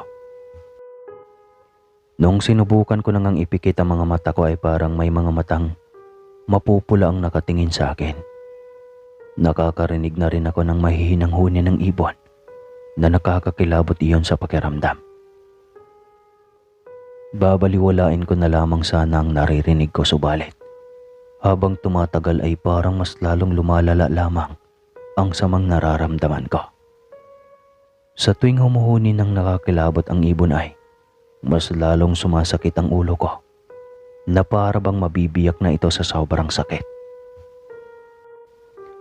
Nung sinubukan ko nang ipikit ang mga mata ko ay parang may mga matang mapupula ang nakatingin sa akin. Nakakarinig na rin ako ng mahihinang huni ng ibon na nakakakilabot iyon sa pakiramdam. Babaliwalain ko na lamang sana ang naririnig ko, subalit habang tumatagal ay parang mas lalong lumalala lamang ang samang nararamdaman ko. Sa tuwing humuhuni ng nakakilabot ang ibon ay mas lalong sumasakit ang ulo ko na para bang mabibiyak na ito sa sobrang sakit.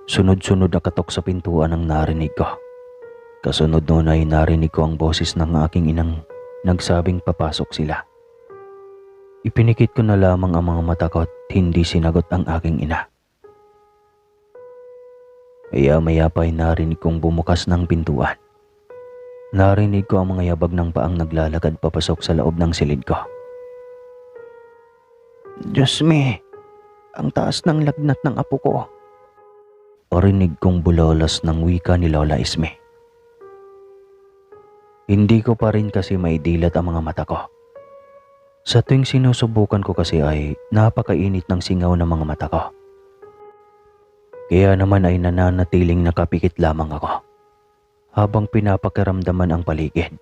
Sunod-sunod na katok sa pintuan ang narinig ko. Kasunod noon ay narinig ko ang boses ng aking inang nagsabing papasok sila. Ipinikit ko na lamang ang mga mata ko at hindi sinagot ang aking ina. Maya-maya pa ay narinig kong bumukas ng pintuan. Narinig ko ang mga yabag ng paang naglalakad papasok sa loob ng silid ko. Diyos me, ang taas ng lagnat ng apo ko. Parinig kong bulolos ng wika ni Lola Isme. Hindi ko pa rin kasi maidilat ang mga mata ko. Sa tuwing sinusubukan ko kasi ay napakainit ng singaw ng mga mata ko. Kaya naman ay nananatiling nakapikit lamang ako habang pinapakiramdaman ang paligid.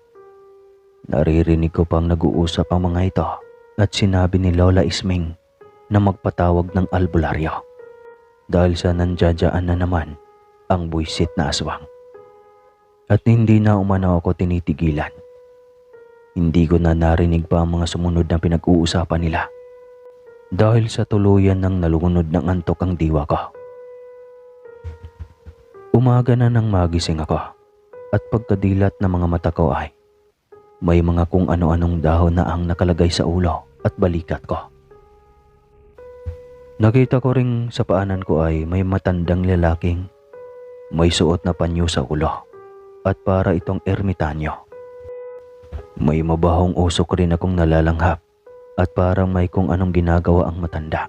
Naririnig ko pang nag-uusap ang mga ito at sinabi ni Lola Isming na magpatawag ng albularyo dahil sa nandiyadyaan na naman ang buwisit na aswang. At hindi na umano ako tinitigilan. Hindi ko na narinig pa ang mga sumunod na pinag-uusapan nila dahil sa tuluyan ng nalunod ng antok ang diwa ko. Umaga na nang magising ako at pagkadilat ng mga mata ko ay may mga kung ano-anong dahon na ang nakalagay sa ulo at balikat ko. Nakita ko ring sa paanan ko ay may matandang lalaking may suot na panyo sa ulo at para itong ermitanyo. May mabahong usok rin akong nalalanghap at parang may kung anong ginagawa ang matanda.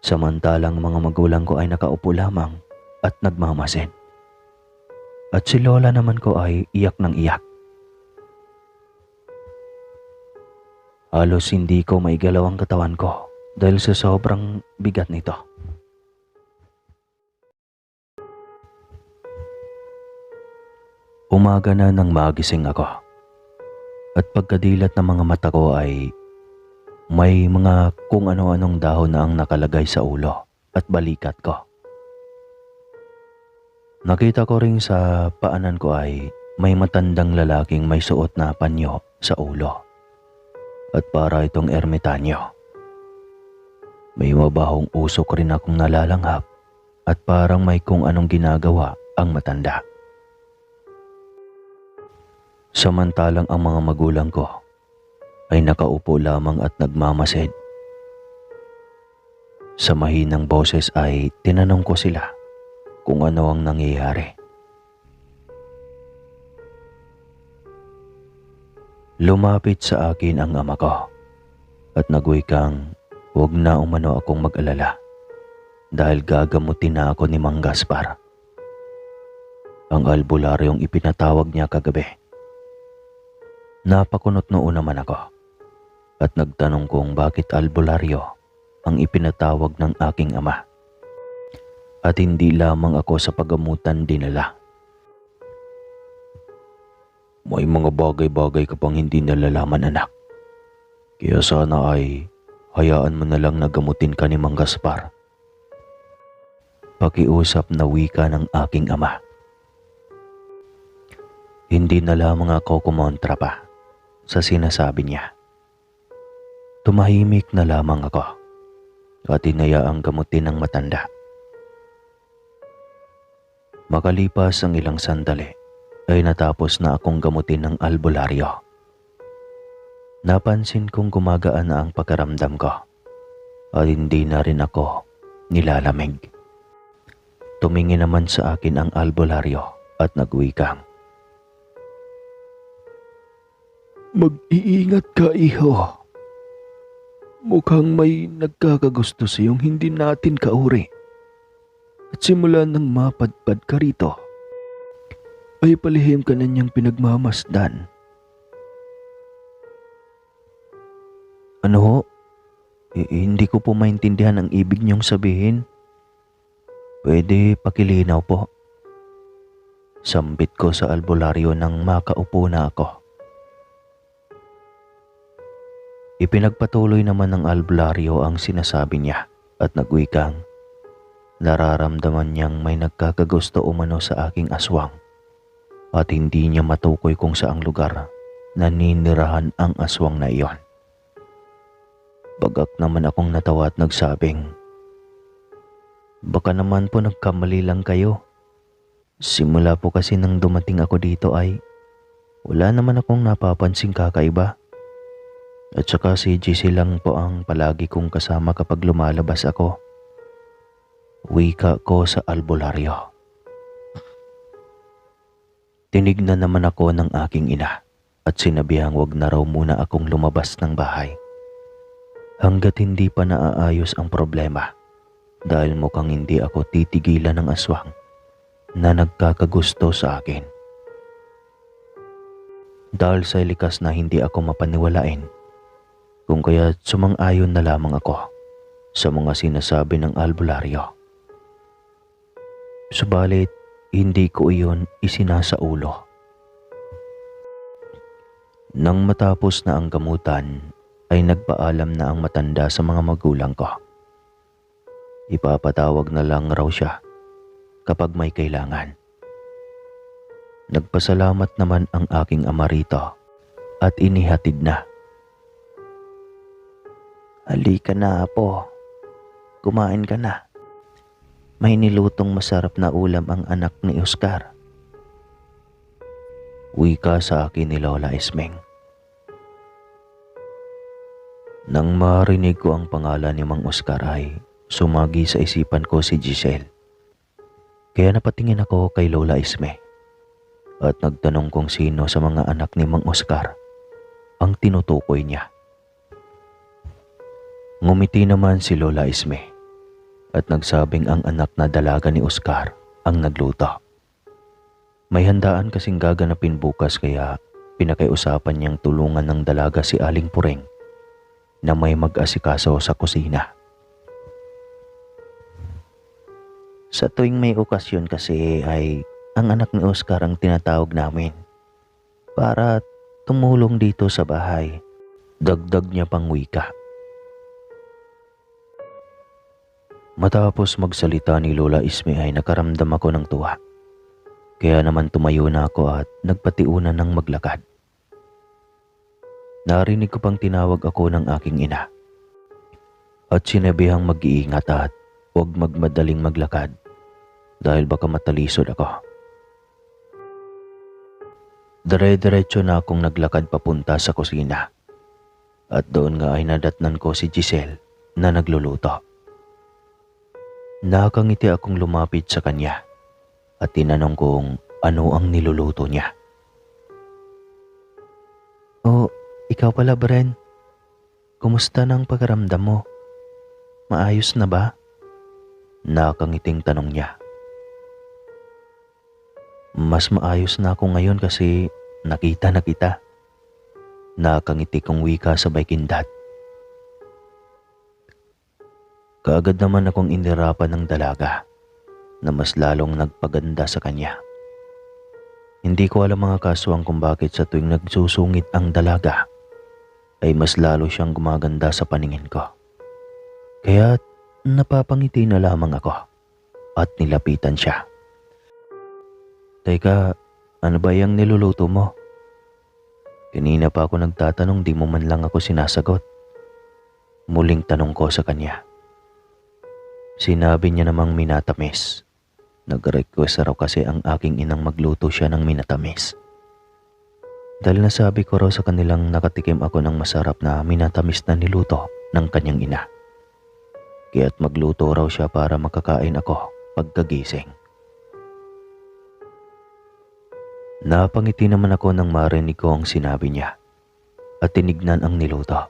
Samantalang mga magulang ko ay nakaupo lamang at nagmamasid. At si Lola naman ko ay iyak ng iyak. Halos hindi ko maigalaw ang katawan ko dahil sa sobrang bigat nito. Umaga na nang magising ako. At pagkadilat ng mga mata ko ay may mga kung ano-anong dahon na ang nakalagay sa ulo at balikat ko. Nakita ko rin sa paanan ko ay may matandang lalaking may suot na panyo sa ulo at para itong ermitanyo. May mabahong usok rin akong nalalanghap at parang may kung anong ginagawa ang matanda. Samantalang ang mga magulang ko ay nakaupo lamang at nagmamasid. Sa mahinang boses ay tinanong ko sila kung ano ang nangyayari. Lumapit sa akin ang ama ko at nagwikang huwag na umano akong mag-alala dahil gagamutin na ako ni Mang Gaspar. Ang albularyong ipinatawag niya kagabi. Napakunot noon naman ako at nagtanong kung bakit albularyo ang ipinatawag ng aking ama. At hindi lamang ako sa paggamutan dinala. May mga bagay-bagay ka pang hindi nalalaman, anak. Kaya sana ay hayaan mo na lang na gamutin ka ni Mang Gaspar. Pakiusap na wika ng aking ama. Hindi na lamang ako kumontra pa sa sinasabi niya. Tumahimik na lamang ako at hinayaang gamutin ng matanda. Makalipas ang ilang sandali ay natapos na akong gamutin ng albularyo. Napansin kong gumagaan na ang pakiramdam ko at hindi na rin ako nilalamig. Tumingin naman sa akin ang albularyo at nagwikang, Mag-iingat ka, iho. Mukhang may nagkakagusto sa iyong hindi natin kauri. At simula nang mapadpad ka rito, ay palihim ka na niyang pinagmamasdan. Ano ho? Hindi ko po maintindihan ang ibig niyong sabihin. Pwede pakilinaw po. Sambit ko sa albularyo nang makaupo na ako. Ipinagpatuloy naman ng albularyo ang sinasabi niya at nagwikang nararamdaman niyang may nagkakagusto umano sa aking aswang at hindi niya matukoy kung saang lugar naninirahan ang aswang na iyon. Bagak naman akong natawa at nagsabing, "Baka naman po nagkamali lang kayo. Simula po kasi nang dumating ako dito ay wala naman akong napapansing kakaiba. At saka si GC lang po ang palagi kong kasama kapag lumalabas ako." Wika ko sa albularyo. Tinignan naman ako ng aking ina at sinabihang wag na raw muna akong lumabas ng bahay hanggat hindi pa naaayos ang problema dahil mukhang hindi ako titigilan ng aswang na nagkakagusto sa akin. Dahil sa likas na hindi ako mapaniwalain, kung kaya sumang-ayon na lamang ako sa mga sinasabi ng albularyo. Subalit, hindi ko iyon isinasaulo. Nang matapos na ang gamutan, ay nagpaalam na ang matanda sa mga magulang ko. Ipapatawag na lang raw siya kapag may kailangan. Nagpasalamat naman ang aking ama rito at inihatid na. "Halika na, apo. Kumain ka na. May nilutong masarap na ulam ang anak ni Oscar." Wika sa akin ni Lola Ismeng. Nang marinig ko ang pangalan ni Mang Oscar ay sumagi sa isipan ko si Giselle. Kaya napatingin ako kay Lola Isme at nagtanong kung sino sa mga anak ni Mang Oscar ang tinutukoy niya. Ngumiti naman si Lola Isme at nagsabing ang anak na dalaga ni Oscar ang nagluto. May handaan kasing gaganapin bukas kaya pinakiusapan niyang tulungan ng dalaga si Aling Puring na may mag-asikaso sa kusina. Sa tuwing may okasyon kasi ay ang anak ni Oscar ang tinatawag namin para tumulong dito sa bahay. Dagdag niya pang wika. Matapos magsalita ni Lola Isme ay nakaramdam ako ng tuwa. Kaya naman tumayo na ako at nagpatiunan ng maglakad. Narinig ko pang tinawag ako ng aking ina at sinabihang mag-iingat at huwag magmadaling maglakad dahil baka matalisod ako. Dire-diretso na akong naglakad papunta sa kusina at doon nga ay nadatnan ko si Giselle na nagluluto. Nakangiti akong lumapit sa kanya at tinanong kung ano ang niluluto niya. "Oh, ikaw pala, Bren. Kumusta na ang pakiramdam mo? Maayos na ba?" Nakangiting tanong niya. "Mas maayos na ako ngayon kasi nakita na kita." Nakangiti kong wika sabay kindat. Kaagad naman akong inirapan ng dalaga na mas lalong nagpaganda sa kanya. Hindi ko alam mga kaswang kung bakit sa tuwing nagsusungit ang dalaga ay mas lalo siyang gumaganda sa paningin ko. Kaya napapangiti na lamang ako at nilapitan siya. "Teka, ano ba yung niluluto mo? Kanina pa ako nagtatanong, di mo man lang ako sinasagot." Muling tanong ko sa kanya. Sinabi niya namang minatamis. Nag-request raw kasi ang aking inang magluto siya ng minatamis. Dahil nasabi ko raw sa kanilang nakatikim ako ng masarap na minatamis na niluto ng kanyang ina. Kaya't magluto raw siya para makakain ako pagkagising. Napangiti naman ako nang marinig ko ang sinabi niya at tinignan ang niluto.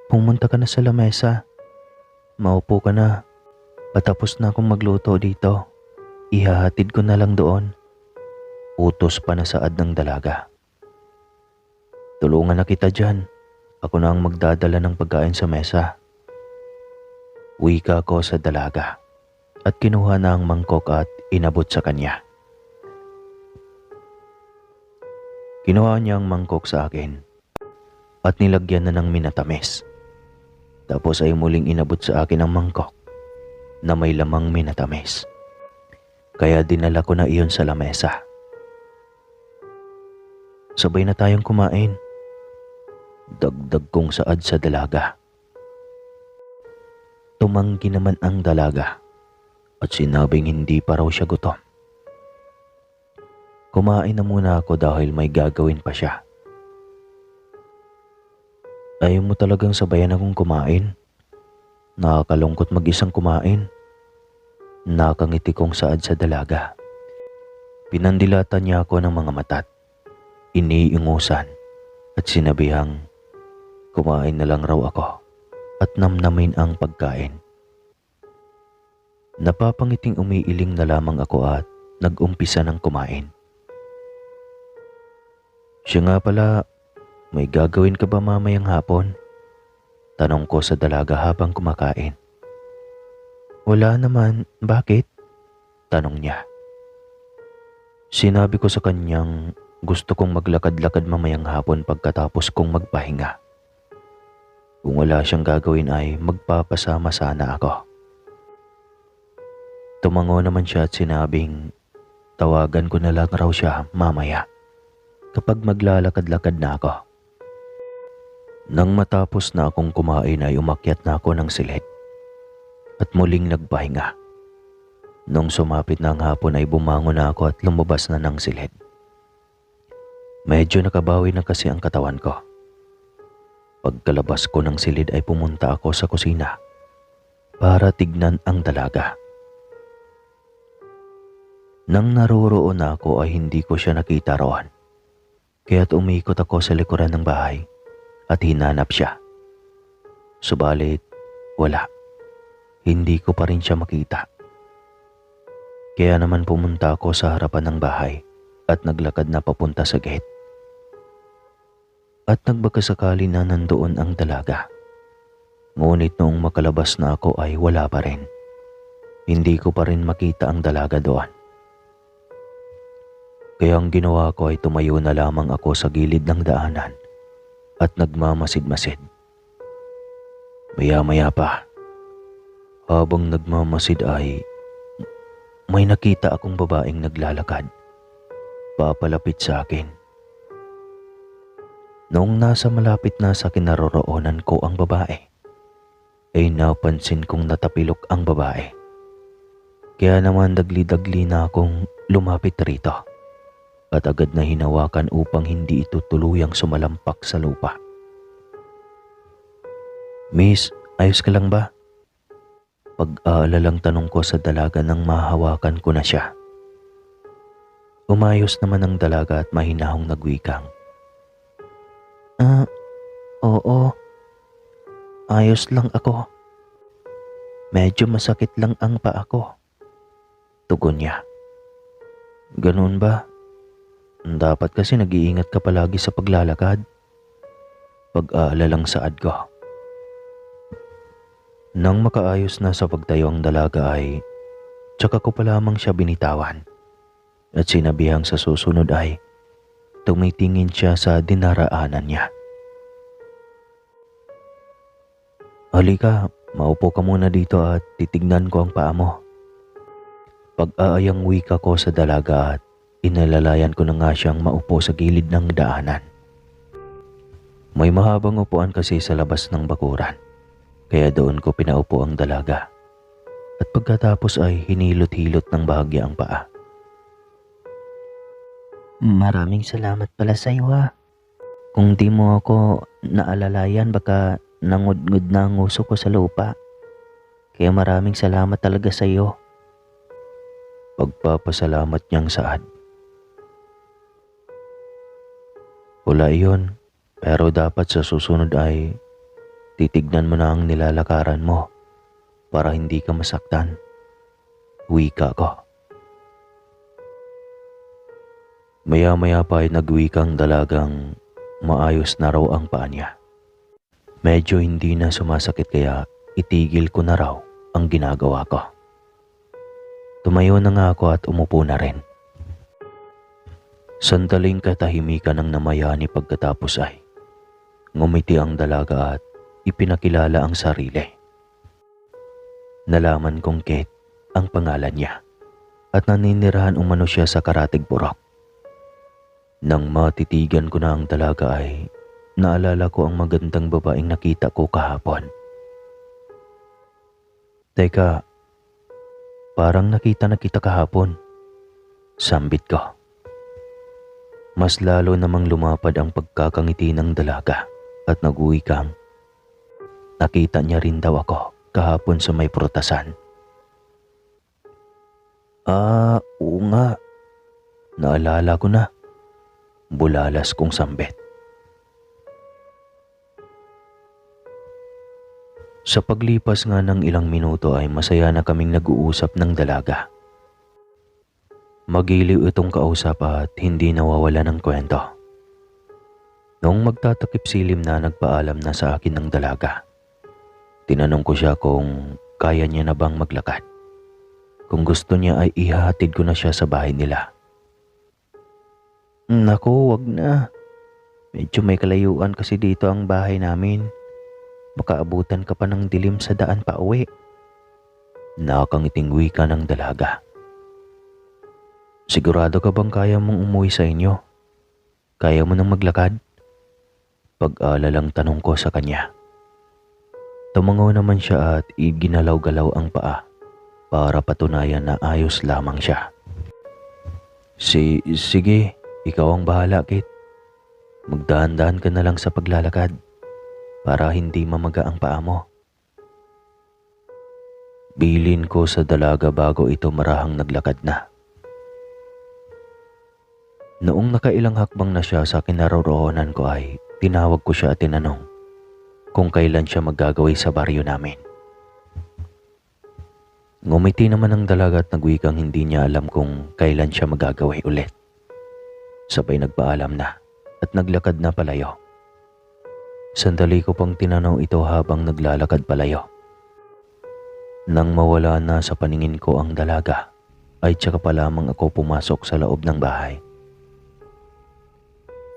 "Pumunta ka na sa lamesa. Maupo ka na. Patapos na akong magluto dito. Ihahatid ko na lang doon." Utos pa na saad ng dalaga. "Tulungan na kita dyan. Ako na ang magdadala ng pagkain sa mesa." Wika ko sa dalaga at kinuha na ang mangkok at inabot sa kanya. Kinuha niya ang mangkok sa akin at nilagyan na ng minatamis. Tapos ay muling inabot sa akin ang mangkok na may lamang minatamis. Kaya dinala ko na iyon sa lamesa. Sabay na tayong kumain. Dagdag kong saad sa dalaga. Tumanggi naman ang dalaga at sinabing hindi pa raw siya gutom. Kumain na muna ako dahil may gagawin pa siya. Ayaw mo talagang sabayan akong kumain? Nakakalungkot mag-isang kumain. Nakangiti kong saad sa dalaga. Pinandilatan niya ako ng mga mata't iniingusan at sinabihang kumain na lang raw ako at namnamin ang pagkain. Napapangiting umiiling na lamang ako at nag-umpisa ng kumain. Siya nga pala, may gagawin ka ba mamayang hapon? Tanong ko sa dalaga habang kumakain. Wala naman, bakit? Tanong niya. Sinabi ko sa kanyang gusto kong maglakad-lakad mamayang hapon pagkatapos kong magpahinga. Kung wala siyang gagawin ay magpapasama sana ako. Tumango naman siya at sinabing tawagan ko na lang raw siya mamaya kapag maglalakad-lakad na ako. Nang matapos na akong kumain ay umakyat na ako ng silid at muling nagpahinga. Nung sumapit na ang hapon ay bumangon na ako at lumabas na ng silid. Medyo nakabawi na kasi ang katawan ko. Pagkalabas ko ng silid ay pumunta ako sa kusina para tignan ang dalaga. Nang naroroon na ako ay hindi ko siya nakita roon. Kaya't umikot ako sa likuran ng bahay at hinanap siya. Subalit, wala. Hindi ko pa rin siya makita. Kaya naman pumunta ako sa harapan ng bahay at naglakad na papunta sa gate. At nagbagkasakali na nandoon ang dalaga. Ngunit noong makalabas na ako ay wala pa rin. Hindi ko pa rin makita ang dalaga doon. Kaya ang ginawa ko ay tumayo na lamang ako sa gilid ng daanan at nagmamasid-masid. Maya-maya pa, habang nagmamasid ay may nakita akong babaeng naglalakad, papalapit sa akin. Noong nasa malapit na sa kinaroroonan ko ang babae, ay napansin kong natapilok ang babae. Kaya naman dagli-dagli na akong lumapit rito at agad na hinawakan upang hindi ito tuluyang sumalampak sa lupa. Miss, ayos ka lang ba? Pag-aalalang tanong ko sa dalaga nang mahawakan ko na siya. Umayos naman ang dalaga at mahinahong nagwikang. Oo. Ayos lang ako. Medyo masakit lang ang paa ko. Tugon niya. Ganun ba? Dapat kasi nag-iingat ka palagi sa paglalakad. Pag-aalalang saad ko. Nang makaayos na sa pagtayo ang dalaga ay tsaka ko pa lamang siya binitawan. At sinabihang sa susunod ay tumitingin siya sa dinaraanan niya. Halika, maupo ka muna dito at titignan ko ang paa mo. Pag-aayang wika ko sa dalaga at inalalayan ko na nga siyang maupo sa gilid ng daanan. May mahabang upuan kasi sa labas ng bakuran, kaya doon ko pinaupo ang dalaga. At pagkatapos ay hinilot-hilot ng bahagya ang paa. Maraming salamat pala sa iyo ha. Kung di mo ako naalalayan baka nangudngud na ang uso ko sa lupa. Kaya maraming salamat talaga sa iyo. Pagpapasalamat niyang saad. Wala iyon, pero dapat sa susunod ay titignan mo na ang nilalakaran mo para hindi ka masaktan. Wika ko. Maya-maya pa ay nagwikang dalagang maayos na raw ang paa niya. Medyo hindi na sumasakit kaya itigil ko na raw ang ginagawa ko. Tumayo na nga ako at umupo na rin. Sandaling katahimikan ang namayani pagkatapos ay ngumiti ang dalaga at ipinakilala ang sarili. Nalaman kong Kate ang pangalan niya at naninirahan umano siya sa Karatig Purok. Nang matitigan ko na ang dalaga ay naalala ko ang magandang babaeng nakita ko kahapon. Teka, parang nakita na kita kahapon. Sambit ko. Mas lalo namang lumapad ang pagkakangiti ng dalaga at nag-uwikang nakita niya rin daw ako kahapon sa may prutasan. Oo nga. Naalala ko na. Bulalas kong sambit. Sa paglipas nga ng ilang minuto ay masaya na kaming nag-uusap ng dalaga. Magiliw itong kausap at hindi nawawala ng kwento. Noong magtatakip silim na nagpaalam na sa akin ng dalaga, tinanong ko siya kung kaya niya na bang maglakad. Kung gusto niya ay ihahatid ko na siya sa bahay nila. Naku, wag na. Medyo may kalayuan kasi dito ang bahay namin. Baka abutan ka pa ng dilim sa daan pa uwi. Nakakangiting wika ng dalaga. Sigurado ka bang kaya mong umuwi sa inyo? Kaya mo nang maglakad? Pag-alalang tanong ko sa kanya. Tumangaw naman siya at iginalaw-galaw ang paa para patunayan na ayos lamang siya. Sige, ikaw ang bahala, Kate. Magdahan-dahan ka na lang sa paglalakad para hindi mamaga ang paa mo. Bilin ko sa dalaga bago ito marahang naglakad na. Noong nakailang hakbang na siya sa kinaroroonan ko ay tinawag ko siya at tinanong kung kailan siya maggagawi sa baryo namin. Ngumiti naman ang dalaga at nagwikang hindi niya alam kung kailan siya magagawi ulit. Sabay nagpaalam na at naglakad na palayo. Sandali ko pang tinanong ito habang naglalakad palayo. Nang mawala na sa paningin ko ang dalaga, ay tsaka pa lamang ako pumasok sa loob ng bahay.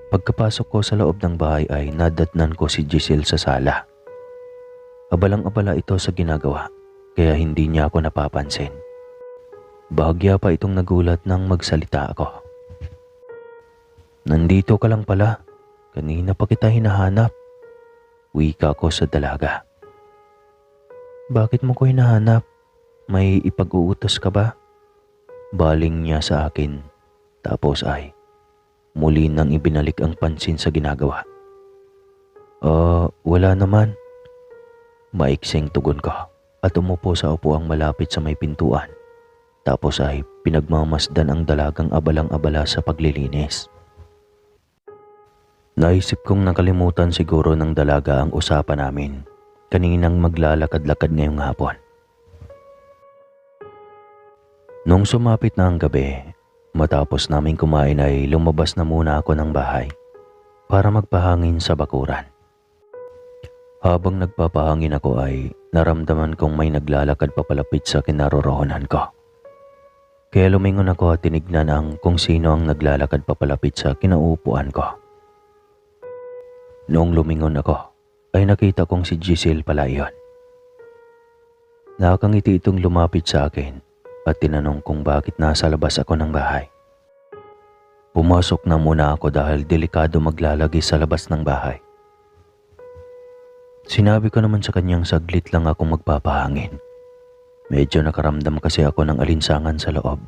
Pagkapasok ko sa loob ng bahay ay nadatnan ko si Giselle sa sala. Abalang-abala ito sa ginagawa, kaya hindi niya ako napapansin. Bahagya pa itong nagulat nang magsalita ako. Nandito ka lang pala. Kanina pa kita hinahanap. Wika ko sa dalaga. Bakit mo ko hinahanap? May ipag-uutos ka ba? Baling niya sa akin. Tapos ay muli nang ibinalik ang pansin sa ginagawa. Wala naman. Maiksing tugon ko at umupo sa upuang malapit sa may pintuan. Tapos ay pinagmamasdan ang dalagang abalang-abala sa paglilinis. Naisip kong nakalimutan siguro ng dalaga ang usapan namin kaninang maglalakad-lakad ngayong hapon. Nung sumapit na ang gabi, matapos naming kumain ay lumabas na muna ako ng bahay para magpahangin sa bakuran. Habang nagpapahangin ako ay naramdaman kong may naglalakad papalapit sa kinaroroonan ko. Kaya lumingon ako at tinignan ang kung sino ang naglalakad papalapit sa kinauupuan ko. Noong lumingon ako, ay nakita kong si Giselle pala iyon. Nakakangiti itong lumapit sa akin at tinanong kung bakit nasa labas ako ng bahay. Pumasok na muna ako dahil delikado maglalagi sa labas ng bahay. Sinabi ko naman sa kanyang saglit lang akong magpapahangin. Medyo nakaramdam kasi ako ng alinsangan sa loob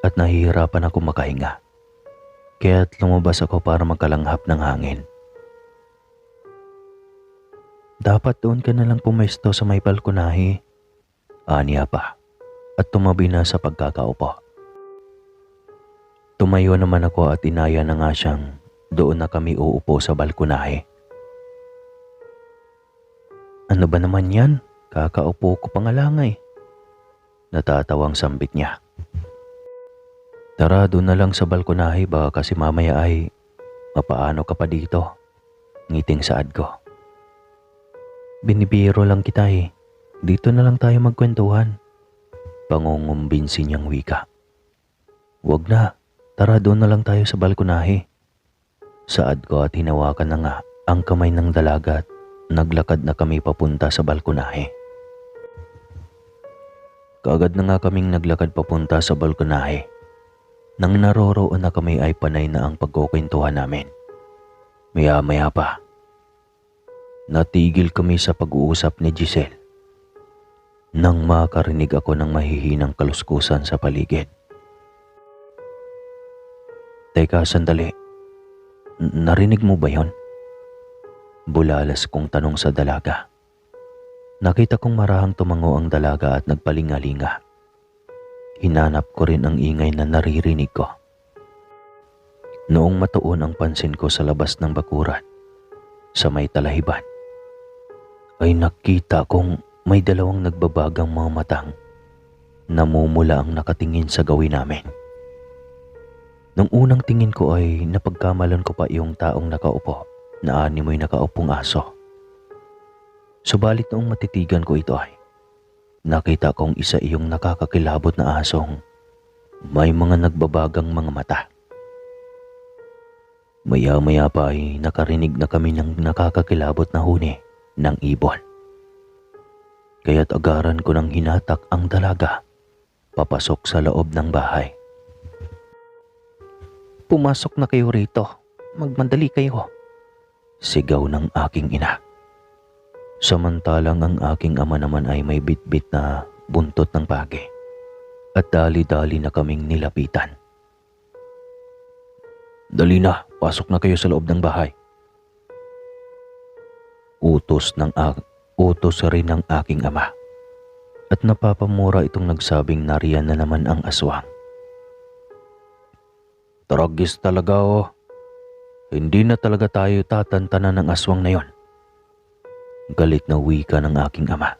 at nahihirapan ako makahinga. Kaya't lumabas ako para magkalanghap ng hangin. Dapat doon ka na lang pumesto sa may balkonahe. Aniya pa at tumabi na sa pagkakaupo. Tumayo naman ako at inaya na nga siyang doon na kami uupo sa balkonahe. Ano ba naman yan? Kakaupo ko pa nga lang eh. Natatawang sambit niya. Tara doon na lang sa balkonahe baka kasi mamaya ay mapaano ka pa dito. Ngiting saad ko. Binibiro lang kita eh. Dito na lang tayo magkwentuhan. Pangungumbinsi niyang wika. Wag na, tara doon na lang tayo sa balkonahe. Saad ko at hinawakan na nga ang kamay ng dalaga at naglakad na kami papunta sa balkonahe. Kaagad na nga kaming naglakad papunta sa balkonahe. Nang naroroon na kami ay panay na ang pagkukwentuhan namin. Maya-maya pa, natigil kami sa pag-uusap ni Giselle nang makarinig ako ng mahihinang kaluskusan sa paligid. Teka, sandali. Narinig mo ba yon? Bulalas kong tanong sa dalaga. Nakita kong marahang tumango ang dalaga at nagpalingalinga. Hinanap ko rin ang ingay na naririnig ko. Noong matuon ang pansin ko sa labas ng bakuran, sa may talahiban, ay nakita kong may dalawang nagbabagang mga matang namumula ang nakatingin sa gawin namin. Nung unang tingin ko ay napagkamalan ko pa yung taong nakaupo na animoy nakaupong aso. Subalit noong matitigan ko ito ay nakita kong isa iyong nakakakilabot na asong may mga nagbabagang mga mata. Maya-maya pa ay nakarinig na kami ng nakakakilabot na huni ng ibon. Kaya't agaran ko ng hinatak ang dalaga papasok sa loob ng bahay. Pumasok na kayo rito. Magmadali kayo. Sigaw ng aking ina. Samantalang ang aking ama naman ay may bitbit na buntot ng pagi at dali-dali na kaming nilapitan. Dali na, pasok na kayo sa loob ng bahay. Utos rin ng aking ama at napapamura itong nagsabing nariyan na naman ang aswang. Taragis talaga oh. Hindi na talaga tayo tatantanan ng aswang na yon. Galit na wika ng aking ama.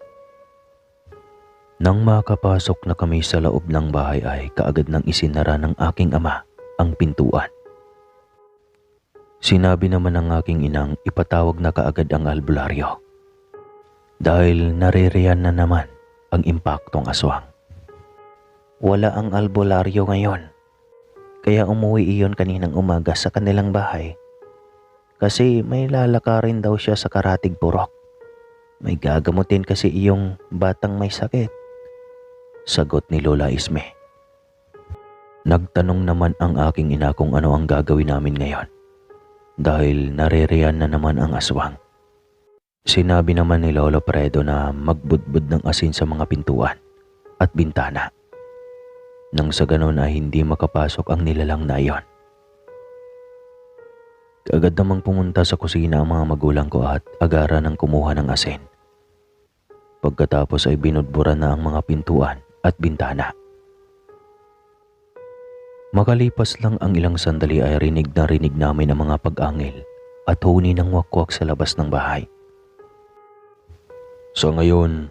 Nang makapasok na kami sa loob ng bahay ay kaagad nang isinara ng aking ama ang pintuan. Sinabi naman ng aking inang ipatawag na kaagad ang albularyo dahil naririyan na naman ang impaktong aswang. Wala ang albularyo ngayon, kaya umuwi iyon kaninang umaga sa kanilang bahay kasi may lalakarin daw siya sa Karatig Purok. May gagamutin kasi iyong batang may sakit. Sagot ni Lola Isme. Nagtanong naman ang aking ina kung ano ang gagawin namin ngayon dahil naririyan na naman ang aswang. Sinabi naman ni Lolo Fredo na magbudbud ng asin sa mga pintuan at bintana. Nang sa ganon ay hindi makapasok ang nilalang na iyon. Kaagad namang pumunta sa kusina ang mga magulang ko at agaran ng kumuha ng asin. Pagkatapos ay binudburan na ang mga pintuan at bintana. Makalipas lang ang ilang sandali ay rinig namin ang mga pag-angil at huni ng wakwak sa labas ng bahay. Sa ngayon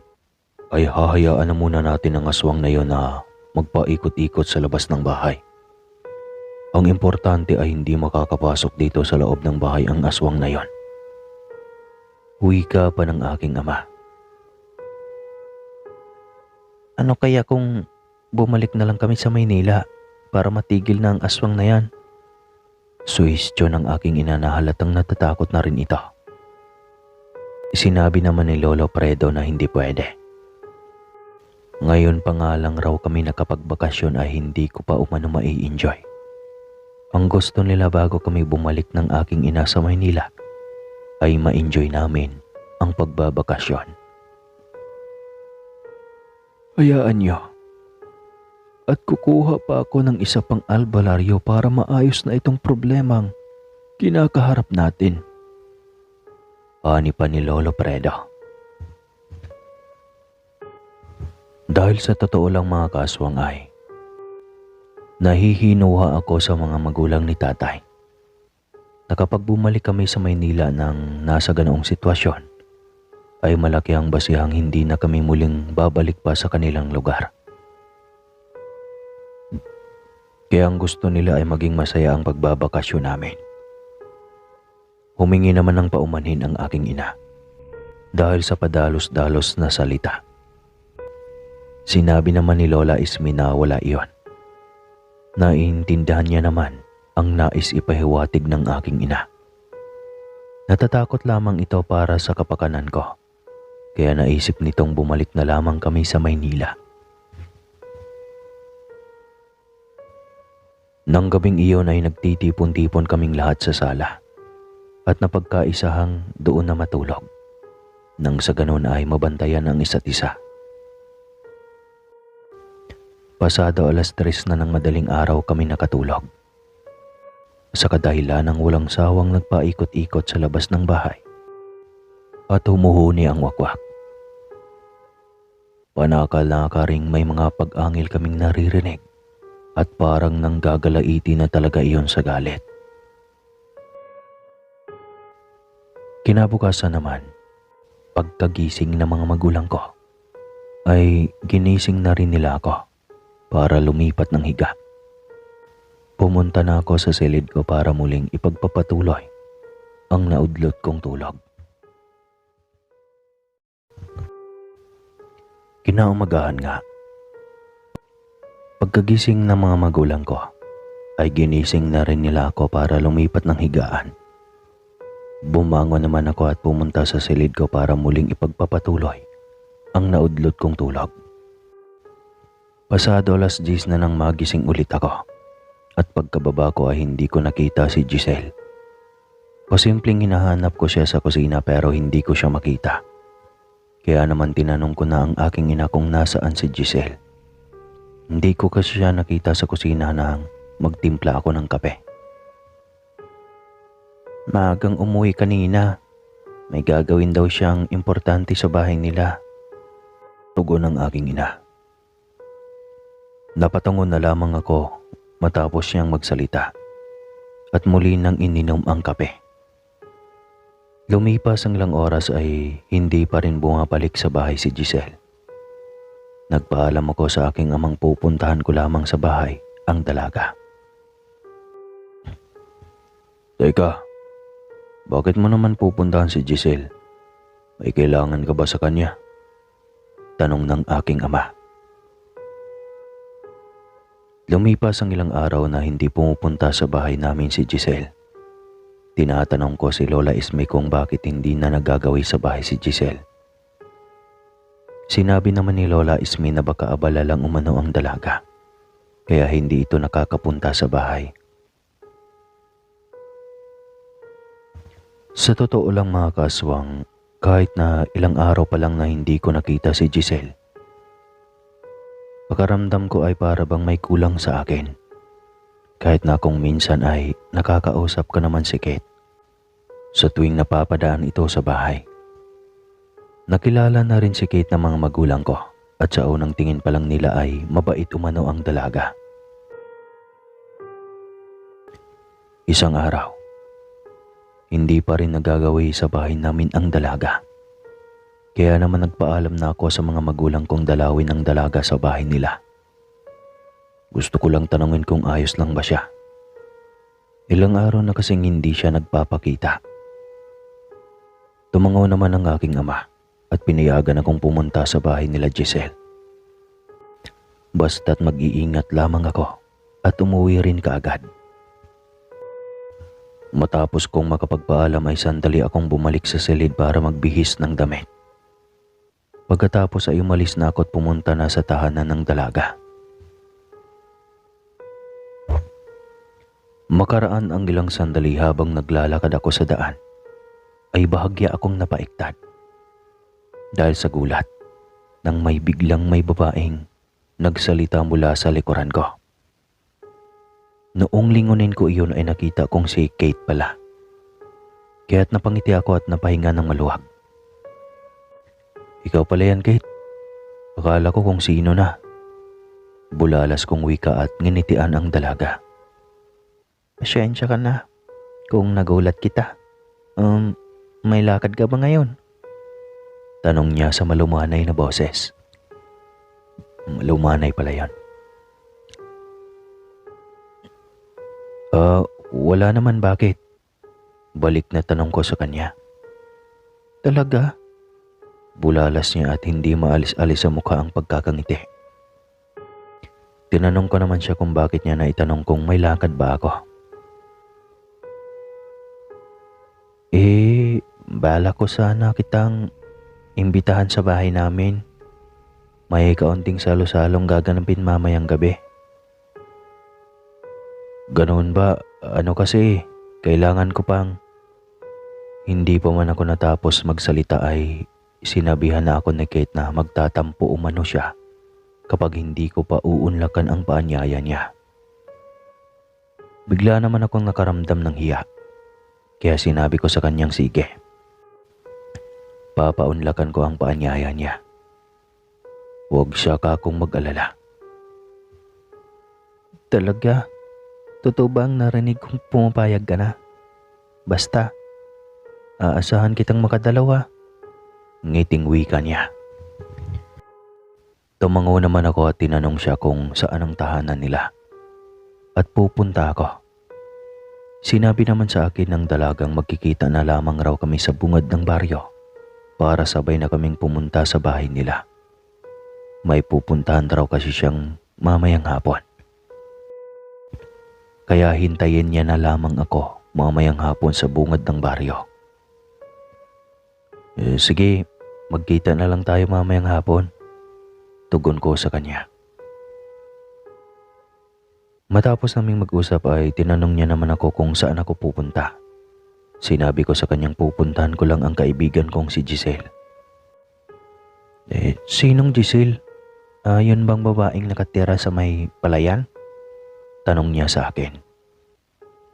ay hahayaan na muna natin ang aswang na iyon na magpaikot-ikot sa labas ng bahay. Ang importante ay hindi makakapasok dito sa loob ng bahay ang aswang na iyon. Wika pa ng aking ama. Ano kaya kung bumalik na lang kami sa Maynila para matigil na ang aswang na yan? Suhestyon ng aking ina na halatang natatakot na rin ito. Sinabi naman ni Lolo Fredo na hindi pwede. Ngayon pa nga lang raw kami nakapagbakasyon ay hindi ko pa umano mai-enjoy. Ang gusto nila bago kami bumalik ng aking ina sa Maynila ay ma-enjoy namin ang pagbabakasyon. Hayaan niyo. At kukuha pa ako ng isa pang albularyo para maayos na itong problemang kinakaharap natin. Ani pa ni Lolo Fredo. Dahil sa totoo lang mga kaswang ay nahihinuha ako sa mga magulang ni tatay na kapag bumalik kami sa Maynila ng nasa ganoong sitwasyon ay malaki ang basihang hindi na kami muling babalik pa sa kanilang lugar. Kaya ang gusto nila ay maging masaya ang pagbabakasyon namin. Humingi naman ng paumanhin ang aking ina dahil sa padalos-dalos na salita. Sinabi naman ni Lola Ismi na wala iyon. Naiintindihan niya naman ang nais ipahiwatig ng aking ina. Natatakot lamang ito para sa kapakanan ko, kaya naisip nitong bumalik na lamang kami sa Maynila. Nang gabing iyon ay nagtitipon-tipon kaming lahat sa sala at napagkaisahang doon na matulog, nang sa ganun ay mabantayan ang isa't isa. Pasado 3:00 na ng madaling araw kami nakatulog. Sa kadahilan ng walang sawang nagpaikot-ikot sa labas ng bahay at humuhuni ang wakwak. Panakal-naka ring may mga pag-angil kaming naririnig at parang nanggagalaiti na talaga iyon sa galit. Kinabukasan naman, pagkagising ng mga magulang ko, ay ginising na rin nila ako para lumipat ng higa. Pumunta na ako sa silid ko para muling ipagpapatuloy ang naudlot kong tulog. Kinaumagahan nga. Pagkagising ng mga magulang ko, ay ginising na rin nila ako para lumipat ng higaan. Bumangon naman ako at pumunta sa silid ko para muling ipagpapatuloy ang naudlot kong tulog. Pasado 10:00 na nang magising ulit ako at pagkababa ko ay hindi ko nakita si Giselle. Pasimpleng hinahanap ko siya sa kusina pero hindi ko siya makita. Kaya naman tinanong ko na ang aking ina kung nasaan si Giselle. Hindi ko kasi siya nakita sa kusina nang magtimpla ako ng kape. Maagang umuwi kanina. May gagawin daw siyang importante sa bahay nila. Tugon ng aking ina. Napatungo na lamang ako matapos siyang magsalita at muli nang ininom ang kape. Lumipas ang ilang oras ay hindi pa rin bumabalik sa bahay si Giselle. Nagpaalam ako sa aking amang pupuntahan ko lamang sa bahay ang dalaga. Teka, bakit mo naman pupuntahan si Giselle? May kailangan ka ba sa kanya? Tanong ng aking ama. Lumipas ang ilang araw na hindi pumupunta sa bahay namin si Giselle. Tinatanong ko si Lola Isme kung bakit hindi na nagagawi sa bahay si Giselle. Sinabi naman ni Lola Isme na baka abala lang umano ang dalaga, kaya hindi ito nakakapunta sa bahay. Sa totoo lang mga kaswang, kahit na ilang araw pa lang na hindi ko nakita si Giselle, pakaramdam ko ay para bang may kulang sa akin. Kahit na kung minsan ay nakakausap ko naman si Kate sa tuwing napapadaan ito sa bahay. Nakilala na rin si Kate ng mga magulang ko at sa unang tingin pa lang nila ay mabait umano ang dalaga. Isang araw, hindi pa rin nagagawi sa bahay namin ang dalaga. Kaya naman nagpaalam na ako sa mga magulang kong dalawin ang dalaga sa bahay nila. Gusto ko lang tanungin kung ayos lang ba siya. Ilang araw na kasing hindi siya nagpapakita. Tumango naman ang aking ama at pinayagan akong pumunta sa bahay nila Giselle. Basta't mag-iingat lamang ako at umuwi rin kaagad. Matapos kong makapagpaalam ay sandali akong bumalik sa silid para magbihis ng damit. Pagkatapos ay umalis na ako at pumunta na sa tahanan ng dalaga. Makaraan ang ilang sandali habang naglalakad ako sa daan, ay bahagya akong napaiktad. Dahil sa gulat, nang may biglang may babaeng nagsalita mula sa likuran ko. Noong lingunin ko iyon ay nakita kong si Kate pala. Kaya't napangiti ako at napahinga ng maluwag. Ikaw pala yan, Kate. Akala ko kung sino na. Bulalas kong wika at nginitian ang dalaga. Pasensya ka na kung nagulat kita. May lakad ka ba ngayon? Tanong niya sa malumanay na boses. Malumanay pala yan. Wala naman, bakit? Balik na tanong ko sa kanya. Talaga? Bulalas niya at hindi maalis-alis sa mukha ang pagkakangiti. Tinanong ko naman siya kung bakit niya naitanong kung may lakad ba ako. Bala ko sana kitang imbitahan sa bahay namin. May kaunting salo-salong gaganapin mamayang gabi. Ganoon ba? Ano kasi, kailangan ko pang... Hindi pa man ako natapos magsalita ay sinabihan na ako ni Kate na magtatampo umano siya kapag hindi ko pa uunlakan ang paanyaya niya. Bigla naman akong nakaramdam ng hiya, kaya sinabi ko sa kanyang sige. Papaunlakan ko ang paanyaya niya. Huwag siya kakong mag-alala. Talaga? Totoo ba ang narinig kong pumapayag ka na? Basta, aasahan kitang makadalawa. Ngiting wika niya. Tumango naman ako at tinanong siya kung saan ang tahanan nila. At pupunta ako. Sinabi naman sa akin ng dalagang magkikita na lamang raw kami sa bungad ng baryo para sabay na kaming pumunta sa bahay nila. May pupuntahan raw kasi siyang mamayang hapon. Kaya hintayin niya na lamang ako mamayang hapon sa bungad ng baryo. Sige, magkita na lang tayo mamayang hapon. Tugon ko sa kanya. Matapos naming mag-usap ay tinanong niya naman ako kung saan ako pupunta. Sinabi ko sa kanyang pupuntahan ko lang ang kaibigan kong si Giselle. Sinong Giselle? Yun bang babaeng nakatira sa may palayan? Tanong niya sa akin.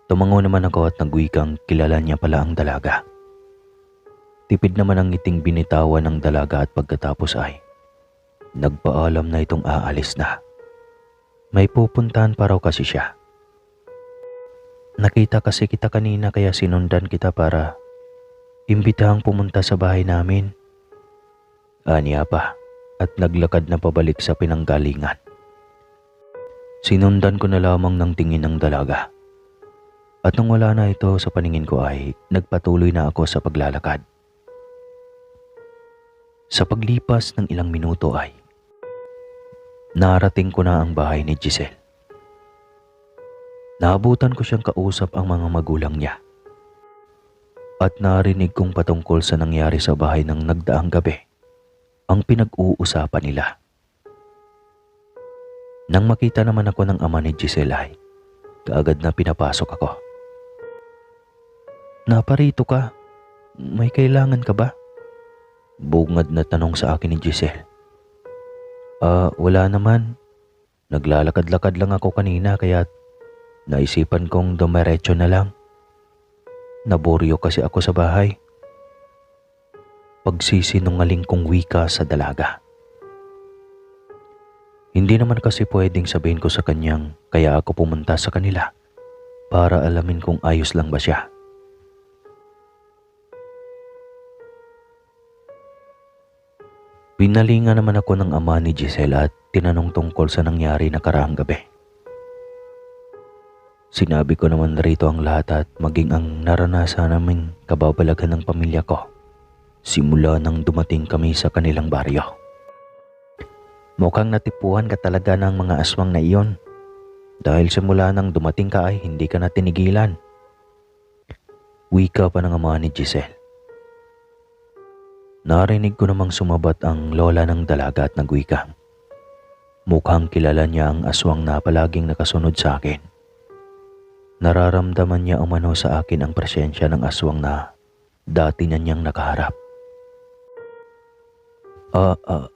Tumango naman ako at nagwikang kilala niya pala ang dalaga. Tipid naman ang ngiting binitawan ng dalaga at pagkatapos ay nagpaalam na itong aalis na. May pupuntahan pa raw kasi siya. Nakita kasi kita kanina kaya sinundan kita para imbitahang pumunta sa bahay namin. Aniya pa at naglakad na pabalik sa pinanggalingan. Sinundan ko na lamang ng tingin ng dalaga. At nang wala na ito sa paningin ko ay nagpatuloy na ako sa paglalakad. Sa paglipas ng ilang minuto ay narating ko na ang bahay ni Giselle. Naabutan ko siyang kausap ang mga magulang niya. At narinig kong patungkol sa nangyari sa bahay ng nagdaang gabi ang pinag-uusapan nila. Nang makita naman ako ng ama ni Giselle ay kaagad na pinapasok ako. Naparito ka? May kailangan ka ba? Bungad na tanong sa akin ni Giselle. Wala naman. Naglalakad-lakad lang ako kanina kaya naisipan kong dumiretso na lang. Naboryo kasi ako sa bahay. Pagsisinungaling kong wika sa dalaga. Hindi naman kasi pwedeng sabihin ko sa kanyang kaya ako pumunta sa kanila para alamin kung ayos lang ba siya. Pinalinga naman ako ng ama ni Giselle at tinanong tungkol sa nangyari nakaraang gabi. Sinabi ko naman rito ang lahat at maging ang naranasan naming kababalaghan ng pamilya ko simula nang dumating kami sa kanilang baryo. Mukhang natipuhan ka talaga ng mga aswang na iyon dahil simula nang dumating ka ay hindi ka na tinigilan. Wika pa ng ama ni Giselle. Narinig ko namang sumabat ang lola ng dalaga at nagwika. Mukhang kilala niya ang aswang na palaging nakasunod sa akin. Nararamdaman niya umano sa akin ang presensya ng aswang na dati na niyang nakaharap.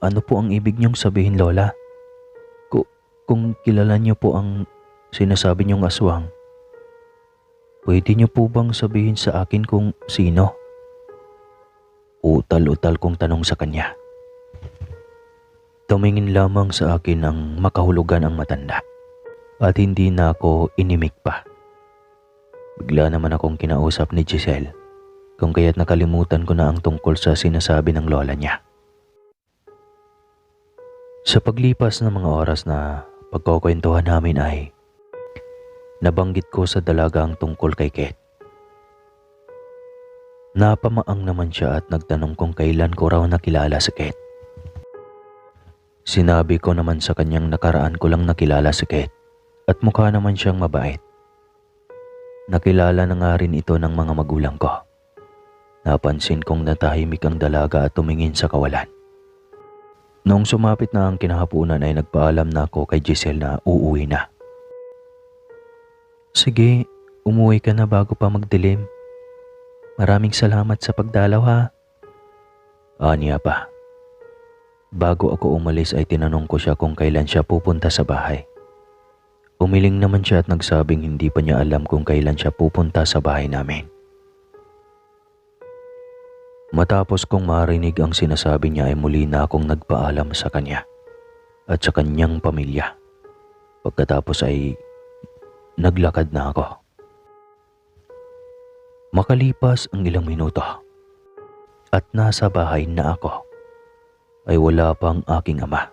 Ano po ang ibig niyong sabihin, lola? Kung kilala niyo po ang sinasabi niyong aswang, pwede niyo po bang sabihin sa akin kung sino? Utal-utal kong tanong sa kanya. Tumingin lamang sa akin ang makahulugan ang matanda at hindi na ako inimik pa. Bigla naman akong kinausap ni Giselle kung kaya't nakalimutan ko na ang tungkol sa sinasabi ng lola niya. Sa paglipas ng mga oras na pagkukwentuhan namin ay nabanggit ko sa dalaga ang tungkol kay Kate. Napamaang naman siya at nagtanong kung kailan ko raw nakilala si Kate. Sinabi ko naman sa kanyang nakaraan ko lang nakilala si Kate at mukha naman siyang mabait. Nakilala na nga rin ito ng mga magulang ko. Napansin kong natahimik ang dalaga at tumingin sa kawalan. Noong sumapit na ang kinahapunan ay nagpaalam na ako kay Giselle na uuwi na. Sige, umuwi ka na bago pa magdilim. Maraming salamat sa pagdalaw ha. Aniya pa. Bago ako umalis ay tinanong ko siya kung kailan siya pupunta sa bahay. Umiling naman siya at nagsabing hindi pa niya alam kung kailan siya pupunta sa bahay namin. Matapos kong marinig ang sinasabi niya ay muli na akong nagpaalam sa kanya at sa kanyang pamilya. Pagkatapos ay naglakad na ako. Makalipas ang ilang minuto at nasa bahay na ako ay wala pang aking ama.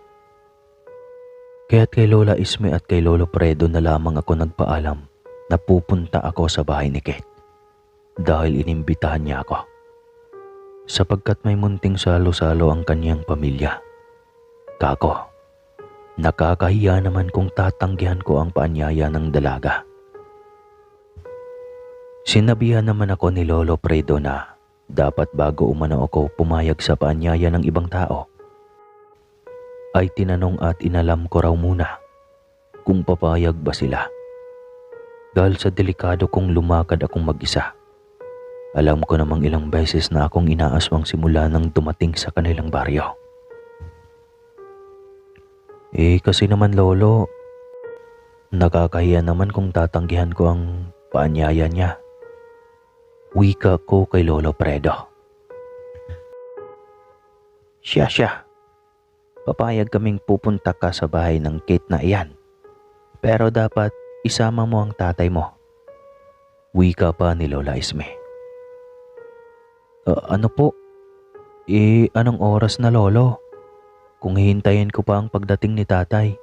Kaya't kay Lola Isme at kay Lolo Fredo na lamang ako nagpaalam na pupunta ako sa bahay ni Kate dahil inimbitahan niya ako. Sapagkat may munting salo-salo ang kanyang pamilya. Kako, nakakahiya naman kung tatanggihan ko ang paanyaya ng dalaga. Sinabihan naman ako ni Lolo Fredo na dapat bago umano ako pumayag sa paanyaya ng ibang tao, ay tinanong at inalam ko raw muna kung papayag ba sila. Dahil sa delikado kong lumakad akong mag-isa. Alam ko namang ilang beses na akong inaaswang simula nang dumating sa kanilang baryo. Kasi naman lolo, nakakahiya naman kung tatanggihan ko ang paanyaya niya. Wika ko kay Lolo Fredo. Siya. Papayag kaming pupunta ka sa bahay ng Kate na iyan. Pero dapat isama mo ang tatay mo. Wika pa ni Lola Isme. Ano po? Anong oras na lolo? Kung hihintayin ko pa ang pagdating ni tatay,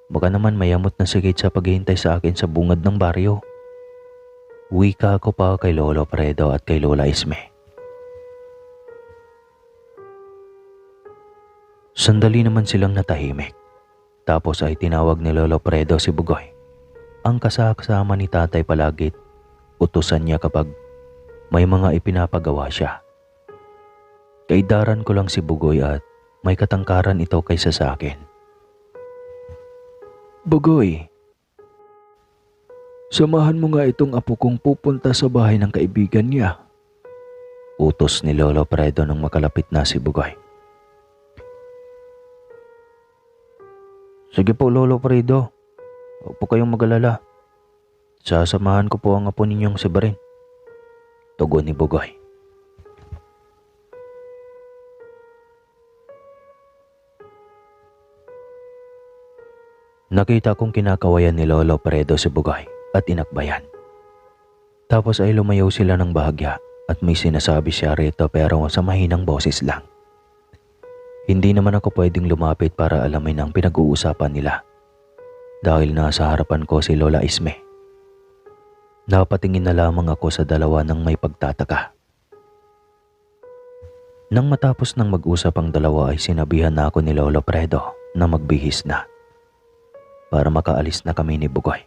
baka naman mayamot na si Kate sa paghihintay sa akin sa bungad ng baryo. Wika ko pa kay Lolo Fredo at kay Lola Isme. Sandali naman silang natahimik. Tapos ay tinawag ni Lolo Fredo si Bugoy. Ang kasama ni tatay palagi, utusan niya kapag may mga ipinapagawa siya. Kaidaran ko lang si Bugoy at may katangkaran ito kaysa sa akin. Bugoy, samahan mo nga itong apo kong pupunta sa bahay ng kaibigan niya. Utos ni Lolo Fredo nang makalapit na si Bugoy. Sige po Lolo Fredo, huwag po kayong mag-alala. Sasamahan ko po ang apo ninyong si Barin. Tugon ni Bugoy. Nakita kong kinakawayan ni Lolo Fredo si Bugoy at inakbayan. Tapos ay lumayo sila ng bahagya at may sinasabi siya rito pero sa mahinang boses lang. Hindi naman ako pwedeng lumapit para alamin ang pinag-uusapan nila dahil nasa harapan ko si Lola Isme. Napatingin na lamang ako sa dalawa nang may pagtataka. Nang matapos ng mag-usap ang dalawa ay sinabihan na ako ni Lolo Fredo na magbihis na para makaalis na kami ni Bugoy.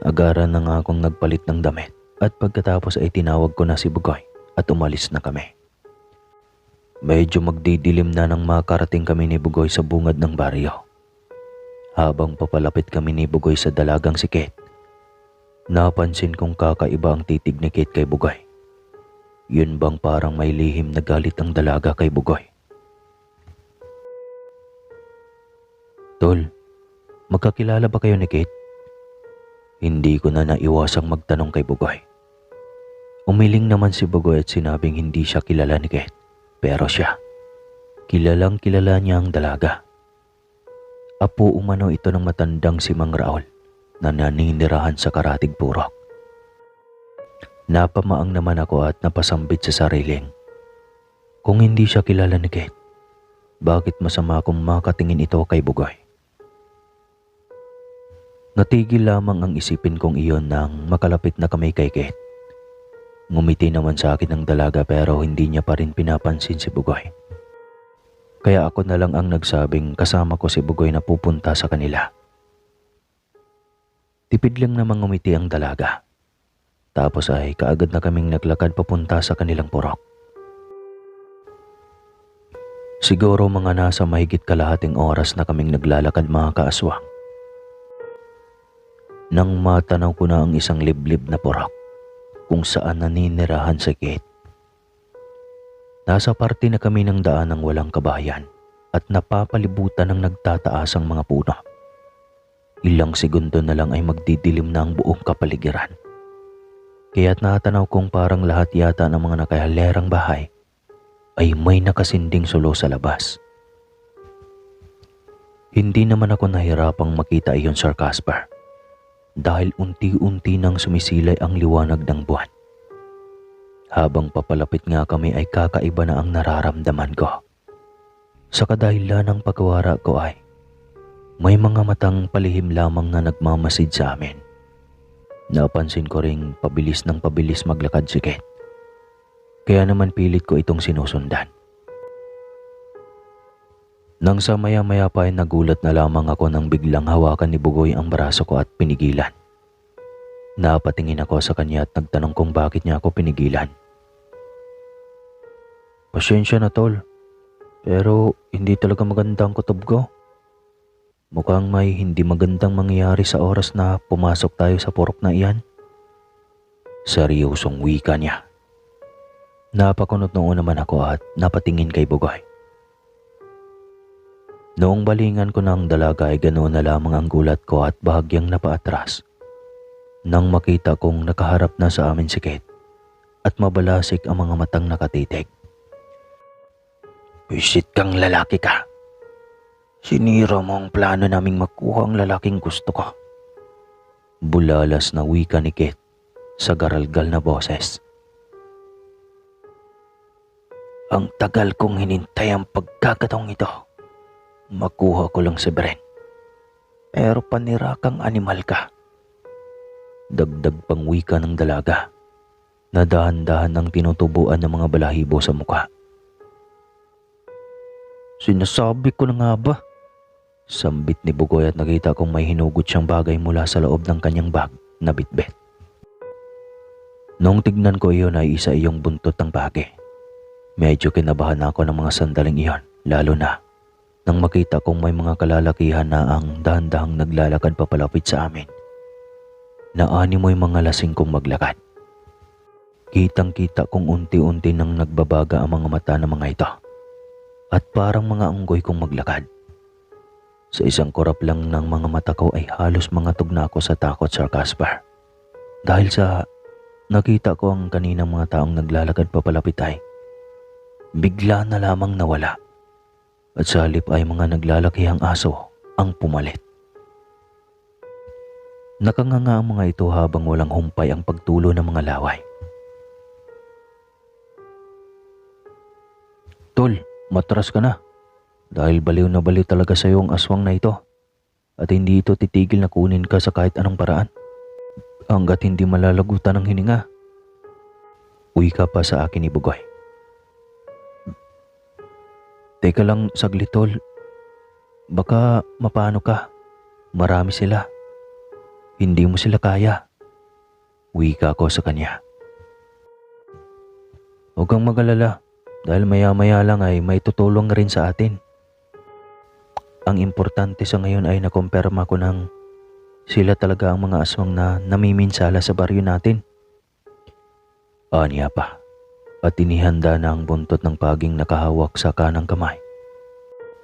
Agaran na nga akong nagpalit ng damit at pagkatapos ay tinawag ko na si Bugoy at umalis na kami. Medyo magdidilim na nang makarating kami ni Bugoy sa bungad ng baryo. Habang papalapit kami ni Bugoy sa dalagang si Kate, napansin kong kakaiba ang titig ni Kate kay Bugoy. Yun bang parang may lihim na galit ang dalaga kay Bugoy? Tol, magkakilala ba kayo ni Kate? Hindi ko na naiwasang magtanong kay Bugoy. Umiling naman si Bugoy at sinabing hindi siya kilala ni Kate. Pero siya, kilalang kilala niya ang dalaga. Apo umano ito ng matandang si Mang Raul na naninirahan sa Karatig Purok. Napamaang naman ako at napasambit sa sariling. Kung hindi siya kilala ni Kate, bakit masama kung makatingin ito kay Bugoy? Natigil lamang ang isipin kong iyon nang makalapit na kami kay Kate. Ngumiti naman sa akin ang dalaga pero hindi niya pa rin pinapansin si Bugoy. Kaya ako na lang ang nagsabing kasama ko si Bugoy na pupunta sa kanila. Tipid lang namang ngumiti ang dalaga. Tapos ay kaagad na kaming naglakad papunta sa kanilang purok. Siguro mga nasa mahigit kalahating oras na kaming naglalakad mga kaaswang. Nang matanaw ko na ang isang liblib na purok kung saan naninirahan si Kate. Nasa parte na kami ng daan ng walang kabayan at napapalibutan ng nagtataasang mga puno. Ilang segundo na lang ay magdidilim na ang buong kapaligiran. Kaya't natanaw kong parang lahat yata ng mga nakahalerang bahay ay may nakasinding sulo sa labas. Hindi naman ako nahirapang makita iyon, Sir Casper, dahil unti-unti nang sumisilay ang liwanag ng buwan. Habang papalapit nga kami ay kakaiba na ang nararamdaman ko. Sa kadahilan ng pagkawara ko ay may mga matang palihim lamang na nagmamasid sa amin. Napansin ko ring pabilis ng pabilis maglakad si Kate. Kaya naman pilit ko itong sinusundan. Nang sa maya-maya pa ay nagulat na lamang ako nang biglang hawakan ni Bugoy ang braso ko at pinigilan. Napatingin ako sa kanya at nagtanong kung bakit niya ako pinigilan. Pasensya na tol, pero hindi talaga maganda ang kutob ko. Mukhang may hindi magandang mangyayari sa oras na pumasok tayo sa purok na iyan. Seryosong wika niya. Napakunot noon naman ako at napatingin kay Bugoy. Noong balingan ko ng dalaga ay ganoon na lamang ang gulat ko at bahagyang napaatras nang makita kong nakaharap na sa amin si Kate at mabalasik ang mga matang nakatitig. Wisit kang lalaki ka. Sinira mo ang plano naming makuha ang lalaking gusto ko. Bulalas na wika ni Kate sa garalgal na boses. Ang tagal kong hinintay ang pagkakataong ito. Makuha ko lang si Bren. Pero panirakang animal ka. Dagdag pang wika ng dalaga na dahan-dahan ang tinutubuan ng mga balahibo sa mukha. Sinasabi ko na nga ba? Sambit ni Bugoy at nakita kong may hinugot siyang bagay mula sa loob ng kanyang bag na bitbit. Noong tignan ko iyon ay isa iyong buntot ng bage. Medyo kinabahan ako ng mga sandaling iyon, lalo na nang makita kong may mga kalalakihan na ang dahan-dahang naglalakad papalapit sa amin. Naanimoy mga lasing kong maglakad. Kitang-kita kong unti-unti nang nagbabaga ang mga mata ng mga ito at parang mga unggoy kong maglakad. Sa isang kurap lang ng mga mata ko ay halos mangatog na ako sa takot, Sir Casper. Dahil sa nakita ko ang kaninang mga taong naglalakad papalapit ay bigla na lamang nawala. At sa halip ay mga naglalakihang aso ang pumalit. Nakanganga ang mga ito habang walang humpay ang pagtulo ng mga laway. Tol, matras ka na. Dahil baliw na baliw talaga sa iyo ang aswang na ito. At hindi ito titigil na kunin ka sa kahit anong paraan. Hanggat hindi malalagutan ng hininga. Uwi ka pa sa akin ni Bugoy. Teka lang saglit tol. Baka mapano ka. Marami sila. Hindi mo sila kaya. Wika ko sa kanya. Huwag kang mag-alala dahil maya-maya lang ay may tutulong rin sa atin. Ang importante sa ngayon ay nakumpirma ko ng sila talaga ang mga aswang na namiminsala sa baryo natin. Aniya pa. At inihanda na ang buntot ng paging nakahawak sa kanang kamay.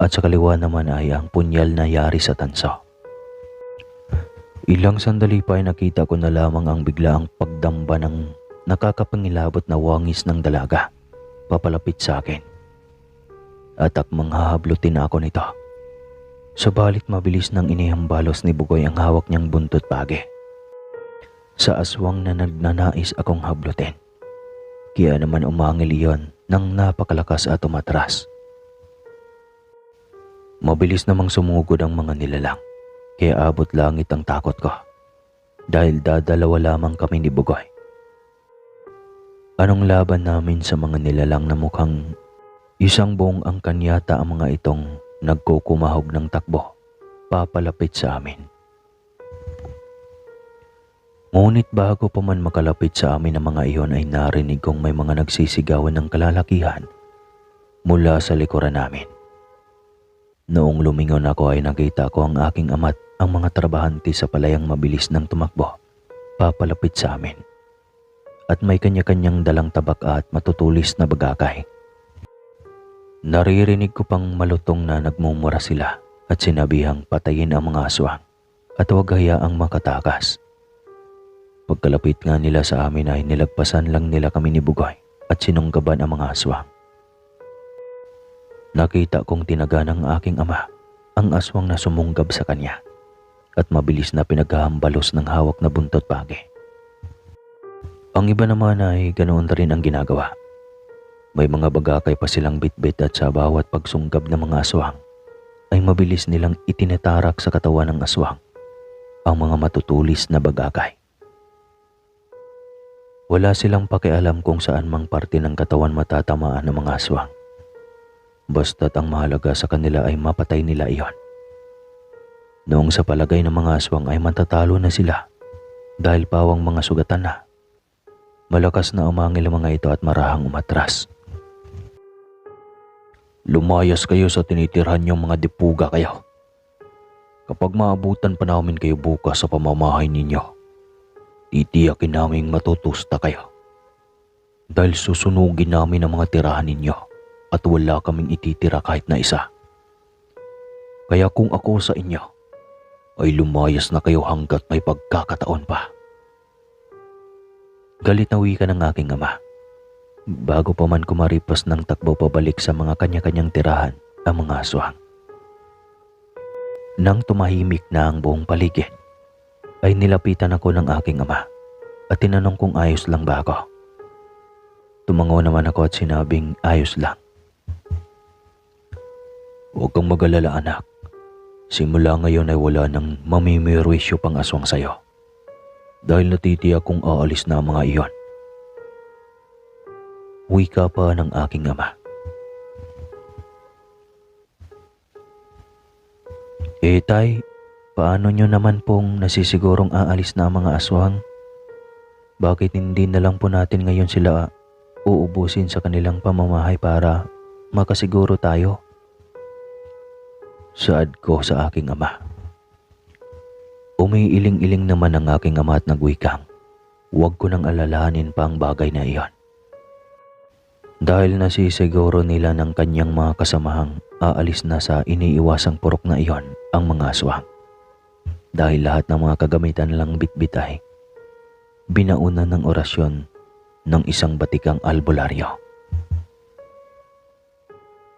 At sa kaliwa naman ay ang punyal na yari sa tanso. Ilang sandali pa ay nakita ko na lamang ang biglaang pagdamba ng nakakapangilabot na wangis ng dalaga papalapit sa akin. At akmang hahablutin ako nito. Subalit mabilis nang inihambalos ni Bugoy ang hawak niyang buntot page. Sa aswang na nagnanais akong hablutin. Kaya naman umangil iyon nang napakalakas at umatras. Mabilis namang sumugod ang mga nilalang. Kaya abot langit ang takot ko. Dahil dadalawa lamang kami ni Bugoy. Anong laban namin sa mga nilalang na mukhang Isang buong angkan yata ang mga itong nagkukumahog ng takbo papalapit sa amin. Ngunit bago pa man makalapit sa amin ang mga iyon ay narinig kong may mga nagsisigawan ng kalalakihan mula sa likuran namin. Noong lumingon ako ay nakita ko ang aking ama't ang mga trabahante sa palayang mabilis ng tumakbo papalapit sa amin. At may kanya-kanyang dalang tabak at matutulis na bagakay. Naririnig ko pang malutong na nagmumura sila at sinabihang patayin ang mga aswang at huwag hayaang makatakas. Pagkalapit nga nila sa amin ay nilagpasan lang nila kami ni Bugoy at sinunggaban ang mga aswang. Nakita kong tinaga ng aking ama ang aswang na sumunggab sa kanya at mabilis na pinaghahambalos ng hawak na buntot pagi. Ang iba naman ay ganoon rin ang ginagawa. May mga bagakay pa silang bitbit at sa bawat pagsunggab ng mga aswang ay mabilis nilang itinatarak sa katawan ng aswang ang mga matutulis na bagakay. Wala silang pakialam kung saan mang parte ng katawan matatamaan ng mga aswang. Basta't ang mahalaga sa kanila ay mapatay nila iyon. Noong sa palagay ng mga aswang ay matatalo na sila dahil pawang mga sugatan na, malakas na umangil ang mga ito at marahang umatras. Lumayas kayo sa tinitirhan niyong mga dipuga kayo. Kapag maabutan pa namin kayo bukas sa pamamahay ninyo, titiyakin naming matutusta kayo. Dahil susunugin namin ang mga tirahan ninyo at wala kaming ititira kahit na isa. Kaya kung ako sa inyo, ay lumayas na kayo hanggat may pagkakataon pa. Galit na wika ng aking ama. Bago pa man kumaripas ng takbo pabalik sa mga kanya-kanyang tirahan ang mga aswang. Nang tumahimik na ang buong paligid, ay nilapitan ako ng aking ama at tinanong kung ayos lang ba ako. Tumango naman ako at sinabing ayos lang. Huwag kang mag-alala anak. Simula ngayon ay wala nang mamimirwisyo pang aswang sayo. Dahil natitiyak kong aalis na ang mga iyon. Wika pa ng aking ama. Tay, paano nyo naman pong nasisigurong aalis na ang mga aswang? Bakit hindi na lang po natin ngayon sila uubusin sa kanilang pamamahay para makasiguro tayo? Saad ko sa aking ama. Umiiling-iling naman ang aking ama at nagwikang, huwag ko nang alalahanin pa ang bagay na iyon. Dahil nasisiguro nila ng kanyang mga kasamahang aalis na sa iniiwasang purok na iyon ang mga aswang. Dahil lahat ng mga kagamitan lang bitbit ay binaunan ng orasyon ng isang batikang albularyo.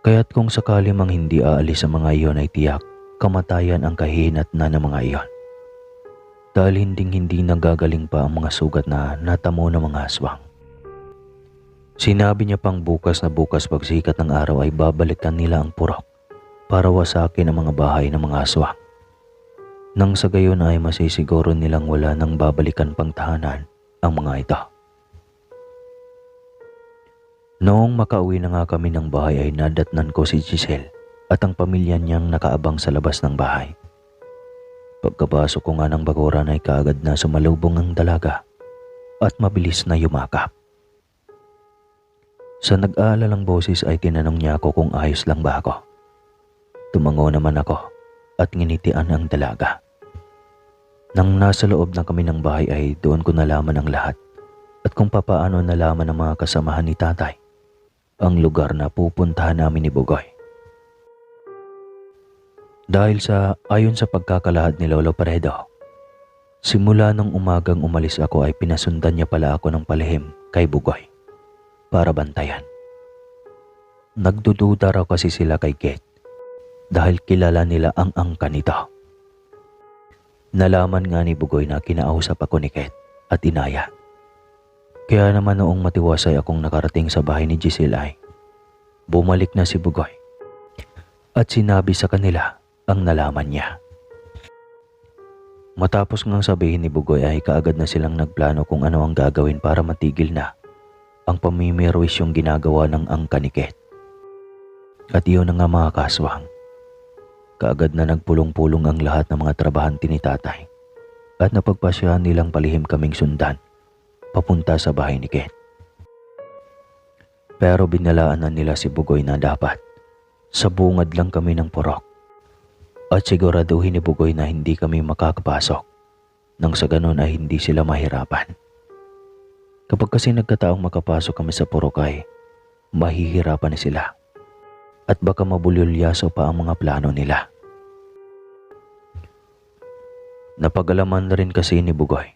Kaya't kung sakali mang hindi aalis ang mga iyon ay tiyak kamatayan ang kahinat na ng mga iyon. Dahil hindi nagagaling pa ang mga sugat na natamo ng mga aswang. Sinabi niya pang bukas pagsikat ng araw ay babalikan nila ang purok para wasakin ang mga bahay ng mga aswang. Nang sa gayon ay masisiguro nilang wala nang babalikan pang tahanan ang mga ito. Noong makauwi na nga kami ng bahay ay nadatnan ko si Giselle at ang pamilya niyang nakaabang sa labas ng bahay. Pagkapasok ko nga ng bakuran ay kaagad na sumalubong ang dalaga at mabilis na yumakap. Sa nag-aalalang boses ay tinanong niya ako kung ayos lang ba ako. Tumango naman ako at nginitian ang dalaga. Nang nasa loob na kami ng bahay ay doon ko nalaman ang lahat at kung papaano nalaman ng mga kasamahan ni tatay ang lugar na pupuntahan namin ni Bugoy. Dahil ayon sa pagkakalahad ni Lolo Paredo, simula nung umagang umalis ako ay pinasundan niya pala ako ng palihim kay Bugoy para bantayan. Nagdududa raw kasi sila kay Kate dahil kilala nila ang angka nito. Nalaman nga ni Bugoy na kinausap ako ni Kate at inaya. Kaya naman noong matiwasay akong nakarating sa bahay ni Giselle ay bumalik na si Bugoy at sinabi sa kanila ang nalaman niya. Matapos ngang sabihin ni Bugoy ay kaagad na silang nagplano kung ano ang gagawin para matigil na ang pamimirwis yung ginagawa ng angka ni Kate. At iyon na nga mga kaswang. Kaagad na nagpulong-pulong ang lahat ng mga trabahante ni tatay at napagpasyahan nilang palihim kaming sundan papunta sa bahay ni Ken. Pero binalaan na nila si Bugoy na dapat sa bungad lang kami ng purok at siguraduhin ni Bugoy na hindi kami makakapasok nang sa ganun ay hindi sila mahirapan. Kapag kasi nagkataong makapasok kami sa purok ay mahihirapan na sila at baka mabulolyaso pa ang mga plano nila. Napag-alaman na rin kasi ni Bugoy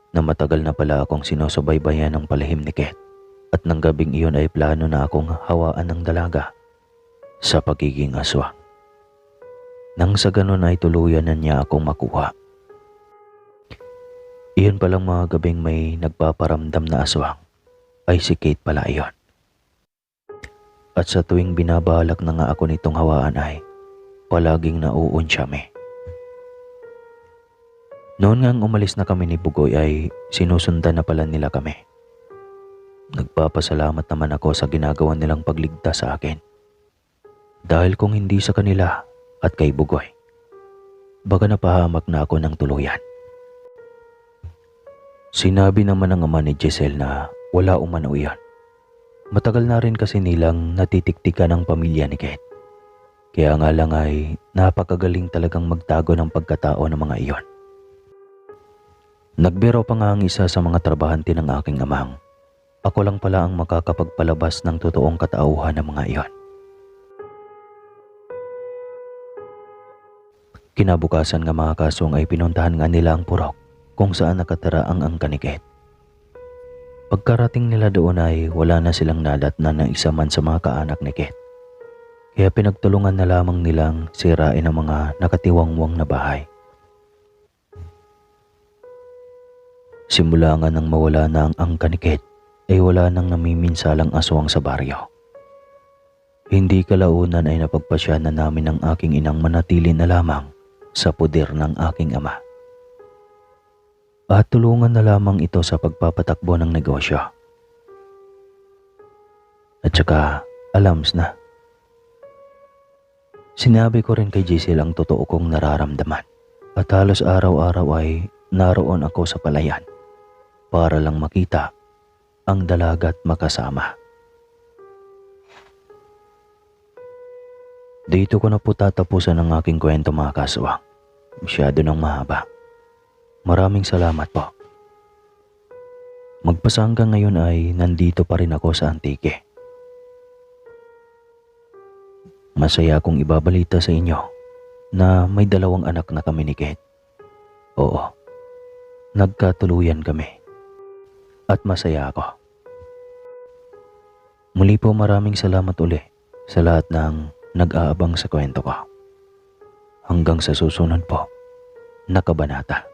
na matagal na pala akong sinusubaybayan ng palihim ni Ket at ng gabing iyon ay plano na akong hawaan ng dalaga sa pagiging aswang. Nang sa ganun ay tuluyan na niya akong makuha. Iyon palang mga gabing may nagpaparamdam na aswang ay si Kate pala iyon. At sa tuwing binabalak na nga ako nitong hawaan ay palaging nauunsyame. Noon ngang umalis na kami ni Bugoy ay sinusundan na pala nila kami. Nagpapasalamat naman ako sa ginagawa nilang pagligtas sa akin. Dahil kung hindi sa kanila at kay Bugoy, baka napahamak na ako ng tuluyan. Sinabi naman ng ama ni Giselle na wala umano iyon. Matagal na rin kasi nilang natitiktikan ang pamilya ni Kate. Kaya nga lang ay napakagaling talagang magtago ng pagkatao ng mga iyon. Nagbiro pa nga ang isa sa mga trabahante ng aking amang. Ako lang pala ang makakapagpalabas ng totoong katauhan ng mga iyon. Kinabukasan nga mga kasong ay pinuntahan nga nila ang purok kung saan nakatira ang angka ni Kate. Pagkarating nila doon ay wala na silang nadatnan ng isa man sa mga kaanak ni Kate. Kaya pinagtulungan na lamang nilang sirain ang mga nakatiwangwang na bahay. Simula nga nang mawala na ang angka ni Kate ay wala nang namiminsalang aswang sa baryo. Hindi kalaunan ay napagpasya na namin ng aking inang manatili na lamang sa puder ng aking ama. At tulungan na lamang ito sa pagpapatakbo ng negosyo. At saka, alams na. Sinabi ko rin kay Giselle ang totoo kong nararamdaman at halos araw-araw ay naroon ako sa palayan para lang makita ang dalaga at makasama. Dito ko na po tatapusan ang aking kwento mga kaswang. Masyado nang mahaba. Maraming salamat po. Magpasa hanggang ngayon ay nandito pa rin ako sa Antique. Masaya akong ibabalita sa inyo na may 2 anak na kami ni Kate. Oo, nagkatuluyan kami. At masaya ako. Muli po maraming salamat uli sa lahat ng nag-aabang sa kwento ko. Hanggang sa susunod po na kabanata.